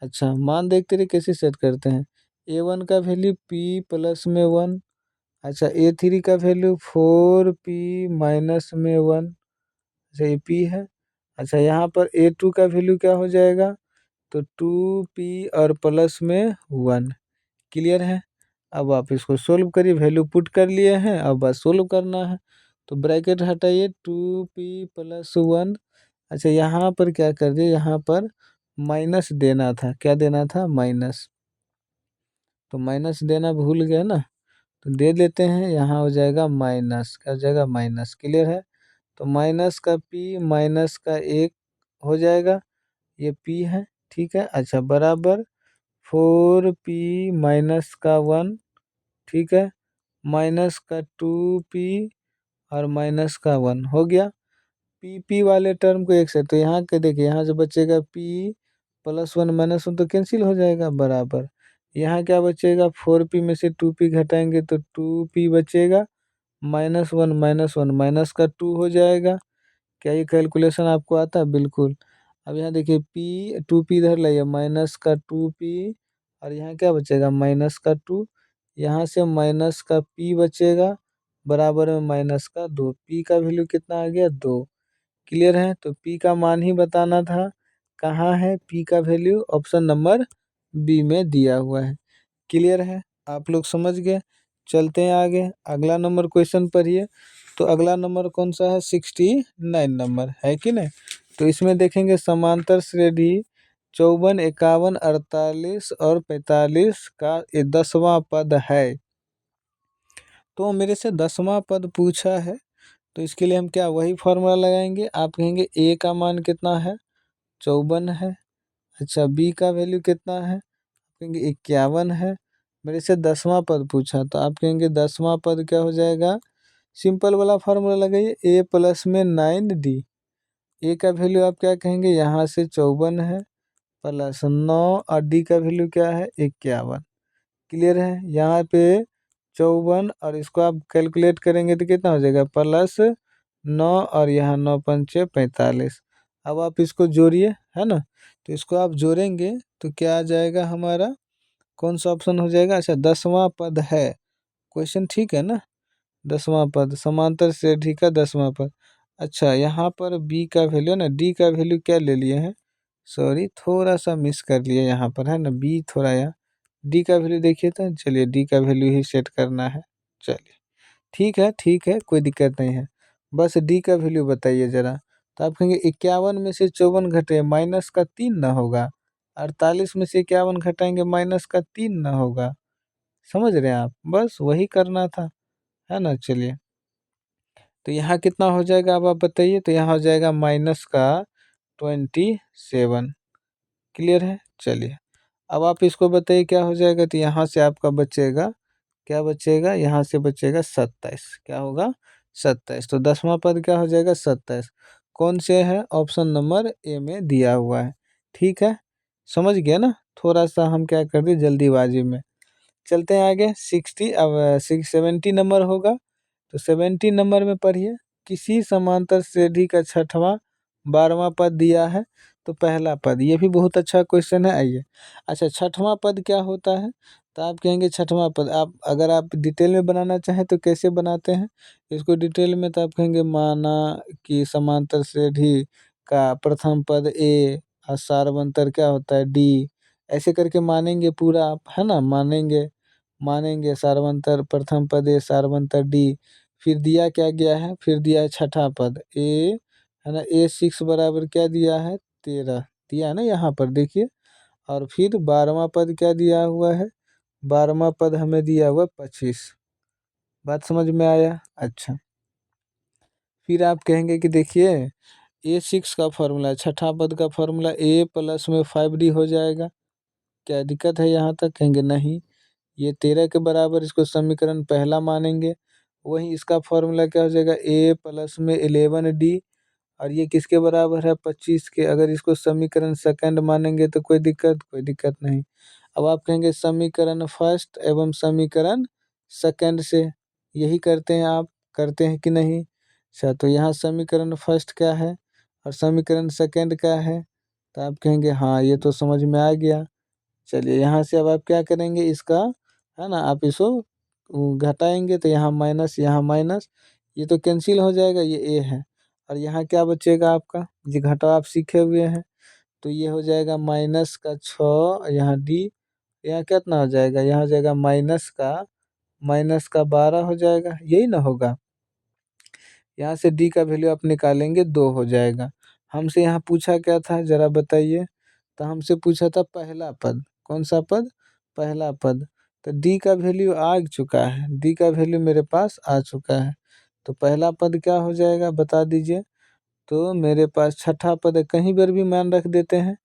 अच्छा, मान देखते रहे कैसे सेट करते हैं। A1 का वैल्यू P प्लस में 1। अच्छा, A3 का वैल्यू 4P माइनस में 1। अच्छा, ये P है। अच्छा, यहाँ पर A2 का वैल्यू क्या हो जाएगा, तो 2P और प्लस में 1। क्लियर है। अब आप इसको सोल्व करिए, वैल्यू पुट कर लिए हैं, अब बस सोल्व करना है। तो ब्रैकेट हटाइए, 2P प्लस 1। अच्छा, यहाँ पर क्या कर दिए, यहाँ पर माइनस देना था, क्या देना था, माइनस। तो माइनस देना भूल गए ना, तो दे देते हैं, यहाँ हो जाएगा माइनस, क्या हो जाएगा, माइनस। क्लियर है। तो माइनस का P माइनस का 1 हो जाएगा, ये P है। ठीक है। अच्छा, बराबर 4P माइनस का 1, ठीक है, माइनस का 2P और माइनस का 1 हो गया। P वाले टर्म को एक से, तो यहाँ के देखिए, यहाँ से बचेगा P प्लस 1 माइनस 1, तो कैंसिल हो जाएगा, बराबर। यहाँ क्या बचेगा, 4P में से 2P घटाएंगे तो 2P बचेगा, -1 -1 माइनस का 2 हो जाएगा। क्या ये कैलकुलेशन आपको आता है, बिल्कुल। अब यहाँ देखिए, P 2P इधर लाइए, माइनस का 2P और यहाँ क्या बचेगा, माइनस का 2। यहाँ से माइनस का P बचेगा, बराबर में माइनस का 2। P का वैल्यू कितना आ गया, 2। क्लियर है। तो P का मान ही बताना था, कहाँ है P का वैल्यू, ऑप्शन नंबर बी में दिया हुआ है। क्लियर है, आप लोग समझ गए। चलते हैं आगे, अगला नंबर क्वेश्चन पढ़िए। तो अगला नंबर कौन सा है, 69 नंबर है कि नहीं। तो इसमें देखेंगे समांतर श्रेणी 54, 51, 48 और 45 का ये 10वां पद है। तो मेरे से 10वां पद पूछा है, तो इसके लिए हम क्या वही फॉर्मूला लगाएंगे। आप कहेंगे A का मान कितना है, 54 है। अच्छा, B का वैल्यू कितना है, कहेंगे 51 है। मेरे से 10वां पद पूछा, तो आप कहेंगे 10वां पद क्या हो जाएगा, सिंपल वाला फार्मूला लगाइए, A प्लस में 9D। A का वैल्यू आप क्या कहेंगे, यहाँ से 54 है, प्लस 9 और D का वैल्यू क्या है, 51। क्लियर है। यहाँ पे 54 और इसको आप कैलकुलेट करेंगे तो कितना हो जाएगा, +9 और यहाँ 9 पंचे 45। अब आप इसको जोड़िए, है ना। तो इसको आप जोड़ेंगे तो क्या आ जाएगा हमारा, कौन सा ऑप्शन हो जाएगा, अच्छा 10वां पद है क्वेश्चन, ठीक है ना। 10वां पद समांतर श्रेणी का 10वां पद। अच्छा, यहाँ पर B का वैल्यू ना, D का वैल्यू क्या ले लिए हैं, सॉरी थोड़ा सा मिस कर लिए यहाँ पर, है ना, B थोड़ा यहाँ, D का वैल्यू देखिए, तो चलिए D का वैल्यू ही सेट करना है। चलिए, ठीक है, ठीक है, कोई दिक्कत नहीं है, बस D का वैल्यू बताइए ज़रा। तो आप कहेंगे 51 में से 54 घटे माइनस का 3 ना होगा, 48 में से 51 घटाएंगे माइनस का 3 ना होगा। समझ रहे हैं आप, बस वही करना था, है ना। चलिए, तो यहाँ कितना हो जाएगा, अब आप बताइए। तो यहाँ हो जाएगा माइनस का 27। क्लियर है। चलिए, अब आप इसको बताइए क्या हो जाएगा। तो यहाँ से आपका बचेगा, क्या बचेगा, यहाँ से बचेगा 27। क्या होगा, 27। तो 10वां पद क्या हो जाएगा, 27। कौन से है, ऑप्शन नंबर ए में दिया हुआ है। ठीक है, समझ गया ना। थोड़ा सा हम क्या कर दिए जल्दीबाजी में। चलते हैं आगे, 60, अब 70 नंबर होगा। तो 70 नंबर में पढ़िए, किसी समांतर श्रेणी का छठवां 12वां पद दिया है, तो पहला पद, ये भी बहुत अच्छा क्वेश्चन है, आइए। अच्छा, छठवां पद क्या होता है, तो आप कहेंगे छठवां पद, आप अगर आप डिटेल में बनाना चाहें तो कैसे बनाते हैं इसको डिटेल में, तो आप कहेंगे माना कि समांतर श्रेणी का प्रथम पद A और सारवंतर क्या होता है D, ऐसे करके मानेंगे पूरा आप, है ना, मानेंगे, मानेंगे सारवंतर प्रथम पद A सारवंतर D। फिर दिया क्या गया है, फिर दिया है छठा पद A, है ना, A6 बराबर क्या दिया है, 13 दिया है ना यहाँ पर देखिए। और फिर 12वां पद क्या दिया हुआ है, 12वां पद हमें दिया हुआ 25। बात समझ में आया। अच्छा, फिर आप कहेंगे कि देखिए A6 का फॉर्मूला, छठा पद का फॉर्मूला A प्लस में 5D हो जाएगा। क्या दिक्कत है यहाँ तक, कहेंगे नहीं, ये 13 के बराबर, इसको समीकरण पहला मानेंगे। वहीं इसका फॉर्मूला क्या हो जाएगा, A प्लस में 11D और ये किसके बराबर है 25 के। अगर इसको समीकरण सेकंड मानेंगे तो कोई दिक्कत नहीं। अब आप कहेंगे समीकरण फर्स्ट एवं समीकरण सेकंड से, यही करते हैं आप, करते हैं कि नहीं। अच्छा, तो यहाँ समीकरण फर्स्ट क्या है और समीकरण सेकंड क्या है, तो आप कहेंगे हाँ ये तो समझ में आ गया। चलिए यहाँ से अब आप क्या करेंगे, इसका है ना, आप इसको घटाएंगे तो यहाँ माइनस, ये तो कैंसिल हो जाएगा, ये ए है। और यहाँ क्या बचेगा आपका, ये घटाव आप सीखे हुए हैं, तो ये हो जाएगा माइनस का 6, यहाँ डी, यहाँ कितना हो जाएगा, यहाँ हो जाएगा माइनस का 12 हो जाएगा, यही ना होगा। यहाँ से डी का वैल्यू आप निकालेंगे 2 हो जाएगा। हमसे यहाँ पूछा क्या था जरा बताइए, तो हमसे पूछा था पहला पद, कौन सा पद, पहला पद। तो डी का वैल्यू आ चुका है, डी का वैल्यू मेरे पास आ चुका है। तो पहला पद क्या हो जाएगा बता दीजिए। तो मेरे पास छठा पद है, कहीं पर भी मान रख देते हैं।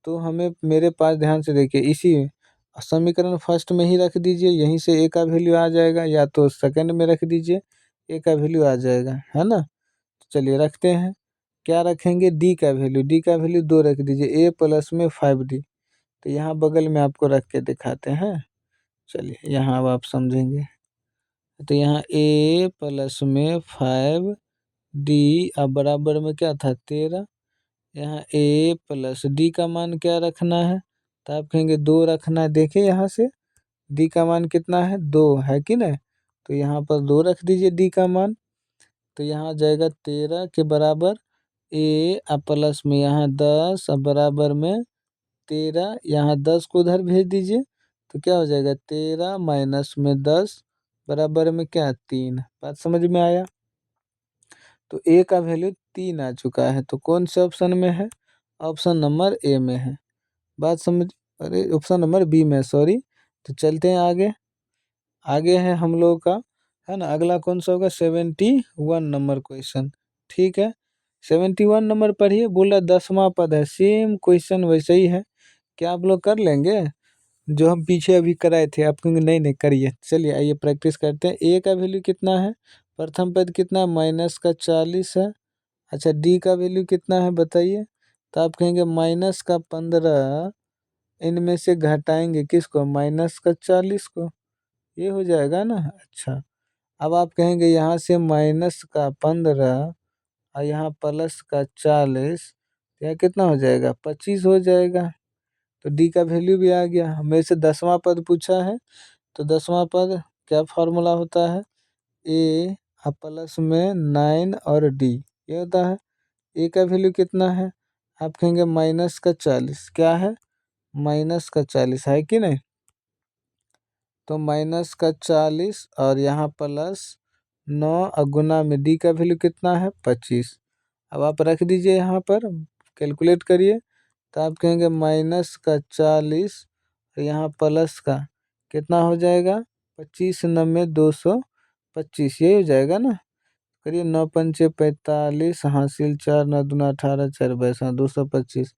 तो हमें मेरे पास ध्यान से देखिए, इसी समीकरण फर्स्ट में ही रख दीजिए, यहीं से ए का वैल्यू आ जाएगा, या तो सेकंड में रख दीजिए, ए का वैल्यू आ जाएगा, है ना। तो चलिए रखते हैं, क्या रखेंगे, डी का वैल्यू 2 रख दीजिए, ए प्लस में 5D। तो यहाँ बगल में आपको रख के दिखाते हैं। चलिए यहाँ अब आप समझेंगे। तो यहाँ ए प्लस में 5D, अब बराबर में क्या था 13। यहाँ ए प्लस डी का मान क्या रखना है, तो आप कहेंगे 2 रखना है। देखिए यहाँ से डी का मान कितना है, 2 है कि नहीं। तो यहाँ पर 2 रख दीजिए डी का मान। तो यहाँ आ जाएगा 13 के बराबर ए, अब प्लस में यहाँ 10, अब बराबर में 13, यहाँ 10 को उधर भेज दीजिए। तो क्या हो जाएगा 13 माइनस में 10 बराबर में क्या 3। बात समझ में आया। तो ए का वैल्यू 3 आ चुका है, तो कौन से ऑप्शन में है, ऑप्शन नंबर ए में है। बात समझ, अरे ऑप्शन नंबर बी में, सॉरी। तो चलते हैं आगे, आगे है हम लोगों का, है ना, अगला कौन सा होगा 71 नंबर क्वेश्चन। ठीक है, 71 नंबर पढ़िए, बोला 10वां पद है, सेम क्वेश्चन वैसे ही है। क्या आप लोग कर लेंगे जो हम पीछे अभी कराए थे, आप कहेंगे नहीं नहीं करिए। चलिए आइए प्रैक्टिस करते हैं। ए का वैल्यू कितना है, प्रथम पद कितना है, माइनस का 40 है। अच्छा, डी का वैल्यू कितना है बताइए, तो आप कहेंगे माइनस का 15, इनमें से घटाएंगे किसको, माइनस का 40 को, ये हो जाएगा ना। अच्छा, अब आप कहेंगे यहाँ से माइनस का 15 और यहाँ प्लस का 40, यह कितना हो जाएगा 25 हो जाएगा। तो डी का वैल्यू भी आ गया। मेरे से 10वां पद पूछा है, तो 10वां पद क्या फॉर्मूला होता है, ए प्लस में 9 और डी, ये होता है। ए का वैल्यू कितना है, आप कहेंगे माइनस का 40, क्या है माइनस का 40 है कि नहीं। तो माइनस का 40 और यहाँ प्लस 9 और गुना में डी का वैल्यू कितना है 25। अब आप रख दीजिए यहाँ पर, कैलकुलेट करिए। तो आप कहेंगे माइनस का 40 और यहाँ प्लस का कितना हो जाएगा 25, 9 225, यही हो जाएगा ना। करिए 9 पंचे 45, हासिल 4, 9 दूना 18, 4 22, 225।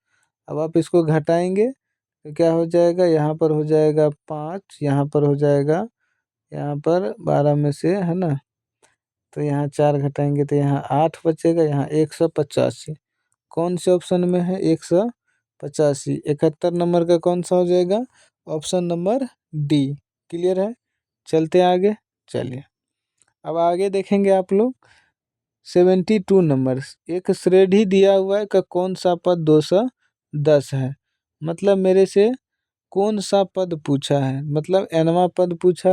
अब आप इसको घटाएंगे तो क्या हो जाएगा, यहाँ पर हो जाएगा 5, यहाँ पर हो जाएगा, यहाँ पर 12 में से, है ना। तो यहाँ 4 घटाएंगे तो यहाँ 8 बचेगा, यहाँ 185। कौन से ऑप्शन में है 185, 71 नंबर का कौन सा हो जाएगा, ऑप्शन नंबर डी। क्लियर है, चलते आगे। चलिए अब आगे देखेंगे आप लोग 72 नंबर, एक श्रेणी दिया हुआ है का कौन सा पद 210 है। मतलब मेरे से कौन सा पद पूछा है, मतलब एनवा पद पूछा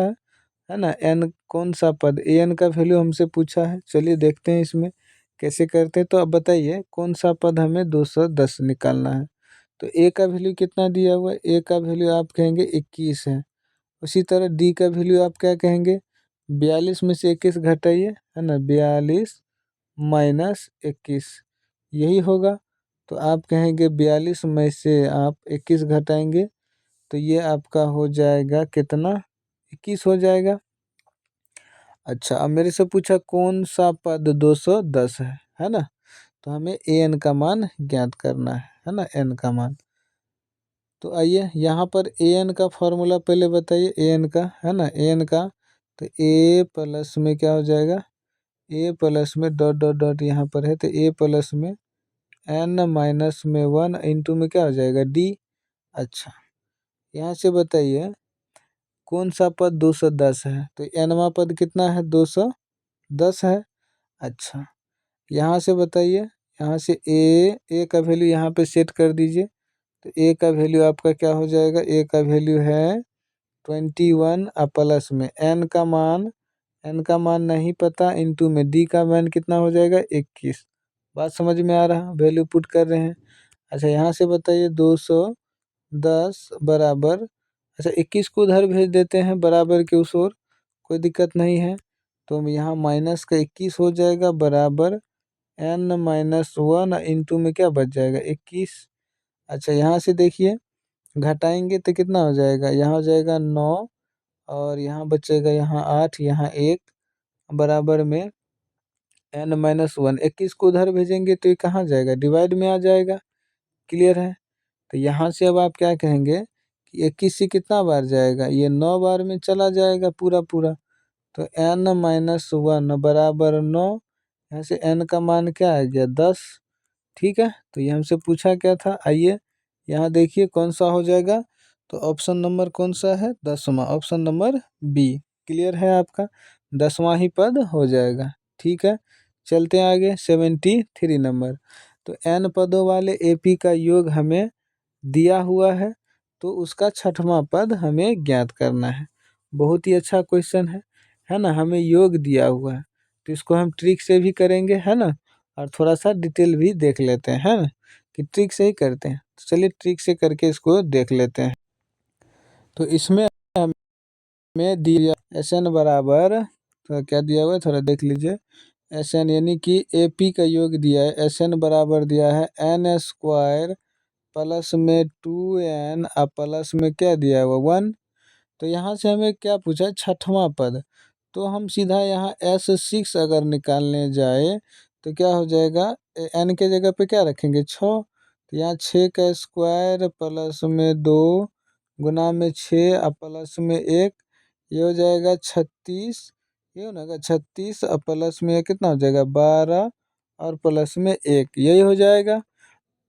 है ना। एन कौन सा पद, ए एन का वैल्यू हमसे पूछा है। चलिए देखते हैं इसमें कैसे करते हैं। तो अब बताइए कौन सा पद हमें 210 निकालना है। तो ए का वैल्यू कितना दिया हुआ है, ए का वैल्यू आप कहेंगे 21 है। उसी तरह डी का वैल्यू आप क्या कहेंगे, 42 में से 21 घटाइए, है ना, 42 माइनस 21, यही होगा। तो आप कहेंगे 42 में से आप 21 घटाएंगे तो ये आपका हो जाएगा कितना, 21 हो जाएगा। अच्छा, अब मेरे से पूछा कौन सा पद 210 है ना। तो हमें ए एन का मान ज्ञात करना है ना, एन का मान। तो आइए यहाँ पर ए एन का फॉर्मूला पहले बताइए, ए एन का, है ना, ए एन का। तो ए प्लस में क्या हो जाएगा, ए प्लस में डॉट डॉट डॉट यहाँ पर है, तो ए प्लस में n-1 इंटू में क्या हो जाएगा डी। अच्छा, यहाँ से बताइए कौन सा पद 210 है, तो nवा पद कितना है 210 है। अच्छा, यहाँ से बताइए, यहाँ से ए का वैल्यू यहाँ पे सेट कर दीजिए, तो ए का वैल्यू आपका क्या हो जाएगा, ए का वैल्यू है 21 प्लस में एन का मान नहीं पता, इंटू में डी का मान कितना हो जाएगा 21। बात समझ में आ रहा, वैल्यू पुट कर रहे हैं। अच्छा, यहाँ से बताइए 210 बराबर, अच्छा 21 को उधर भेज देते हैं बराबर के उस ओर, कोई दिक्कत नहीं है। तो यहाँ माइनस का 21 हो जाएगा बराबर n-1 इंटू में क्या बच जाएगा 21। अच्छा, यहाँ से देखिए घटाएंगे तो कितना हो जाएगा, यहाँ हो जाएगा 9 और यहाँ बचेगा यहाँ 8, यहाँ 1 बराबर में n-1। 21 को उधर भेजेंगे तो ये कहाँ जाएगा, डिवाइड में आ जाएगा। क्लियर है। तो यहाँ से अब आप क्या कहेंगे कि 21 से कितना बार जाएगा, ये 9 बार में चला जाएगा पूरा पूरा, तो n-1 बराबर 9। यहाँ से n का मान क्या आ गया 10। ठीक है, तो ये हमसे पूछा क्या था, आइए यहाँ देखिए कौन सा हो जाएगा, तो ऑप्शन नंबर कौन सा है 10वां, ऑप्शन नंबर बी। क्लियर है, आपका 10वां ही पद हो जाएगा। ठीक है, चलते हैं आगे 73 नंबर। तो n पदों वाले AP का योग हमें दिया हुआ है, तो उसका 6वां पद हमें ज्ञात करना है। बहुत ही अच्छा क्वेश्चन है ना, हमें योग दिया हुआ है, तो इसको हम ट्रिक से भी करेंगे, है ना, और थोड़ा सा डिटेल भी देख लेते हैं, है ना, कि ट्रिक से ही करते हैं। तो चलिए ट्रिक से करके इसको देख लेते हैं। तो इसमें हमें दिया एस एन बराबर, तो क्या दिया हुआ है थोड़ा देख लीजिए, एस एन यानी कि AP का योग दिया है, एस एन बराबर दिया है n² प्लस में 2n प्लस में क्या दिया है वो 1। तो यहाँ से हमें क्या पूछा है 6वां पद, तो हम सीधा यहाँ S6 अगर निकालने जाए तो क्या हो जाएगा, n के जगह पे क्या रखेंगे 6, तो यहाँ 6 का स्क्वायर प्लस में 2 गुना में 6 प्लस में 1, ये हो जाएगा 36। ये हो जाएगा 36 प्लस में ये कितना हो जाएगा 12 और प्लस में 1, यही हो जाएगा।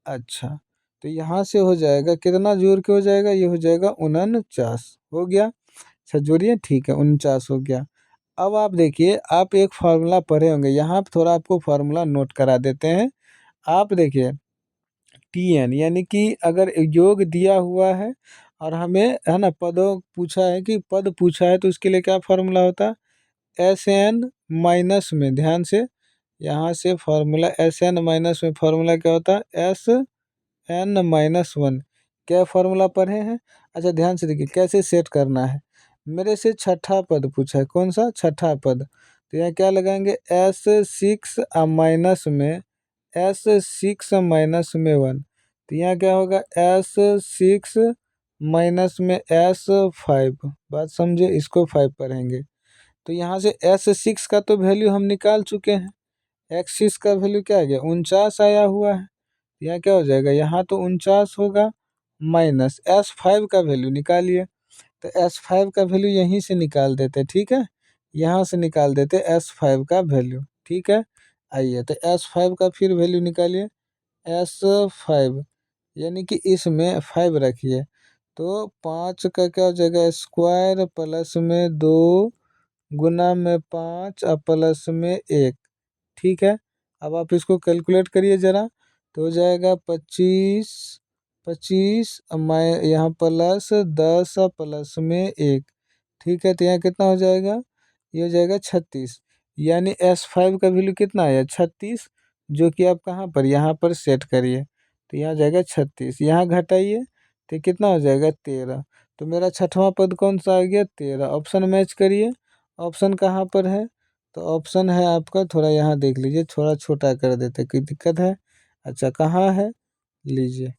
अच्छा, तो यहाँ से हो जाएगा कितना जोड़ के हो जाएगा, ये हो जाएगा 49 हो गया। अच्छा जोड़िए, ठीक है 49 हो गया। अब आप देखिए, आप एक फार्मूला पढ़े होंगे, यहाँ पे थोड़ा आपको फार्मूला नोट करा देते हैं। आप देखिए TN यानी कि अगर योग दिया हुआ है और हमें है ना पदों पूछा है, कि पद पूछा है, तो उसके लिए क्या फार्मूला होता है, SN माइनस में, ध्यान से यहाँ से फार्मूला SN माइनस में फार्मूला क्या होता है SN-1। क्या फार्मूला पढ़े हैं। अच्छा ध्यान से देखिए कैसे सेट करना है, मेरे से छठा पद पूछा है, कौन सा छठा पद, तो यहाँ क्या लगाएंगे S6 माइनस में S6 - 1, तो यहाँ क्या होगा S6 माइनस में S5। बात समझे, इसको 5 पढ़ेंगे। तो यहाँ से S6 का तो वैल्यू हम निकाल चुके हैं, X6 का वैल्यू क्या आ गया 49 आया हुआ है, यहाँ क्या हो जाएगा, यहाँ तो 49 होगा, माइनस S5 का वैल्यू निकालिए, तो S5 का वैल्यू यहीं से निकाल देते, ठीक है, यहाँ से निकाल देते S5 का वैल्यू। ठीक है, आइए तो S5 का फिर वैल्यू निकालिए, S5 यानी कि इसमें 5 रखिए, तो 5 का क्या हो जाएगा स्क्वायर प्लस में 2 गुना में 5 प्लस में 1। ठीक है, अब आप इसको कैलकुलेट करिए ज़रा, तो हो जाएगा 25 25 यहाँ प्लस 10 प्लस में 1। ठीक है, तो यहाँ कितना हो जाएगा, ये हो जाएगा 36, यानी S5 का वैल्यू कितना आया 36, जो कि आप कहाँ पर यहाँ पर सेट करिए, तो यहाँ जाएगा 36, यहाँ घटाइए तो कितना हो जाएगा 13। तो मेरा छठवां पद कौन सा आ गया 13। ऑप्शन मैच करिए, ऑप्शन कहाँ पर है, तो ऑप्शन है आपका, थोड़ा यहाँ देख लीजिए, थोड़ा छोटा कर देते, कोई दिक्कत है। अच्छा कहाँ है, लीजिए,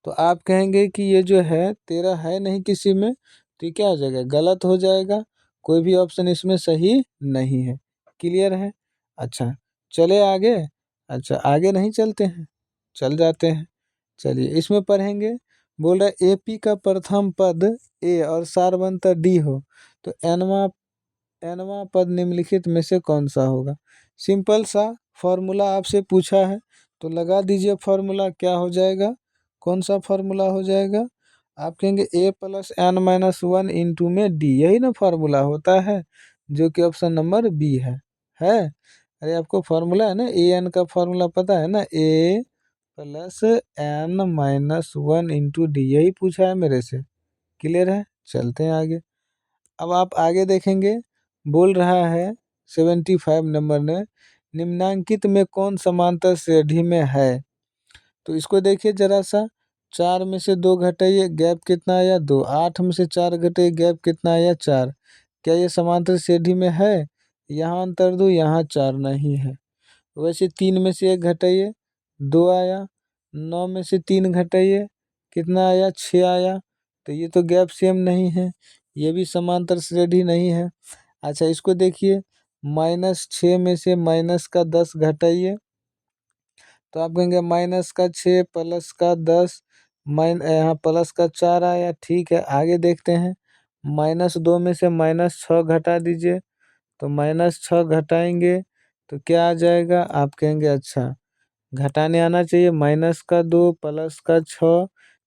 तो आप कहेंगे कि ये जो है 13 है नहीं किसी में, तो ये क्या हो जाएगा गलत हो जाएगा, कोई भी ऑप्शन इसमें सही नहीं है। क्लियर है। अच्छा चले आगे, अच्छा आगे नहीं चलते हैं, चल जाते हैं। चलिए इसमें पढ़ेंगे, बोल रहा है AP का प्रथम पद A और सारवंत D हो, तो nवां पद निम्नलिखित में से कौन सा होगा। सिंपल सा फॉर्मूला आपसे पूछा है तो लगा दीजिए फॉर्मूला। क्या हो जाएगा, कौन सा फॉर्मूला हो जाएगा, आप कहेंगे a plus n minus 1 into में d, यही ना फार्मूला होता है, जो कि ऑप्शन नंबर बी है। अरे आपको फार्मूला है ना, ए एन का फार्मूला पता है ना, a plus n minus 1 into D, यही पूछा है मेरे से। क्लियर है, चलते हैं आगे। अब आप आगे देखेंगे, बोल रहा है 75 नंबर ने, निम्नांकित में कौन समांतर श्रेणी में है। तो इसको देखिए जरा सा, 4 में से 2 घटाइए, गैप कितना आया 2। 8 में से 4 घटाइए, गैप कितना आया 4। क्या ये समांतर श्रेणी में है। यहाँ अंतर दो, यहाँ 4 नहीं है। वैसे 3 में से 1 घटाइए, 2 आया। 9 में से 3 घटाइए, कितना आया 6 आया। तो ये तो गैप सेम नहीं है, ये भी समांतर श्रेणी नहीं है। अच्छा इसको देखिए, -6 में से माइनस का 10 घटाइए, तो आप कहेंगे -6 प्लस का 10, यहाँ प्लस का 4 आया। ठीक है, आगे देखते हैं। -2 में से -6 घटा दीजिए, तो -6 घटाएंगे तो क्या आ जाएगा, आप कहेंगे अच्छा घटाने आना चाहिए। -2 प्लस का 6,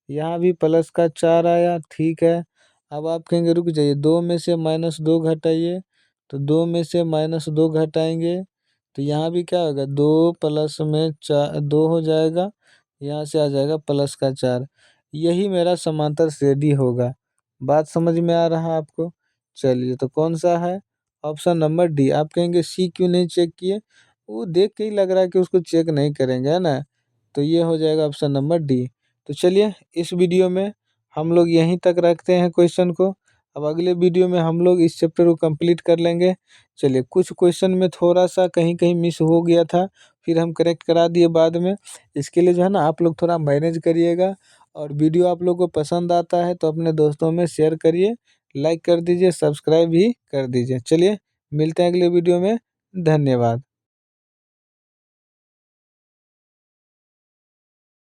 यहाँ भी प्लस का 4 आया। ठीक है, अब आप कहेंगे रुक जाइए, 2 में से -2 घटाइए, तो 2 में से -2 घटाएंगे तो यहाँ भी क्या होगा, 2 प्लस में 4 2 हो जाएगा, यहाँ से आ जाएगा प्लस का 4। यही मेरा समांतर श्रेणी होगा। बात समझ में आ रहा है आपको। चलिए तो कौन सा है, ऑप्शन नंबर डी। आप कहेंगे सी क्यों नहीं चेक किए, वो देख के ही लग रहा है कि उसको चेक नहीं करेंगे, है ना। तो ये हो जाएगा ऑप्शन नंबर डी। तो चलिए इस वीडियो में हम लोग यहीं तक रखते हैं क्वेश्चन को। अब अगले वीडियो में हम लोग इस चैप्टर को कंप्लीट कर लेंगे। चलिए, कुछ क्वेश्चन में थोड़ा सा कहीं कहीं मिस हो गया था, फिर हम करेक्ट करा दिए बाद में। इसके लिए जो है ना, आप लोग थोड़ा मैनेज करिएगा। और वीडियो आप लोग को पसंद आता है तो अपने दोस्तों में शेयर करिए, लाइक कर दीजिए, सब्सक्राइब भी कर दीजिए। चलिए मिलते हैं अगले वीडियो में, धन्यवाद।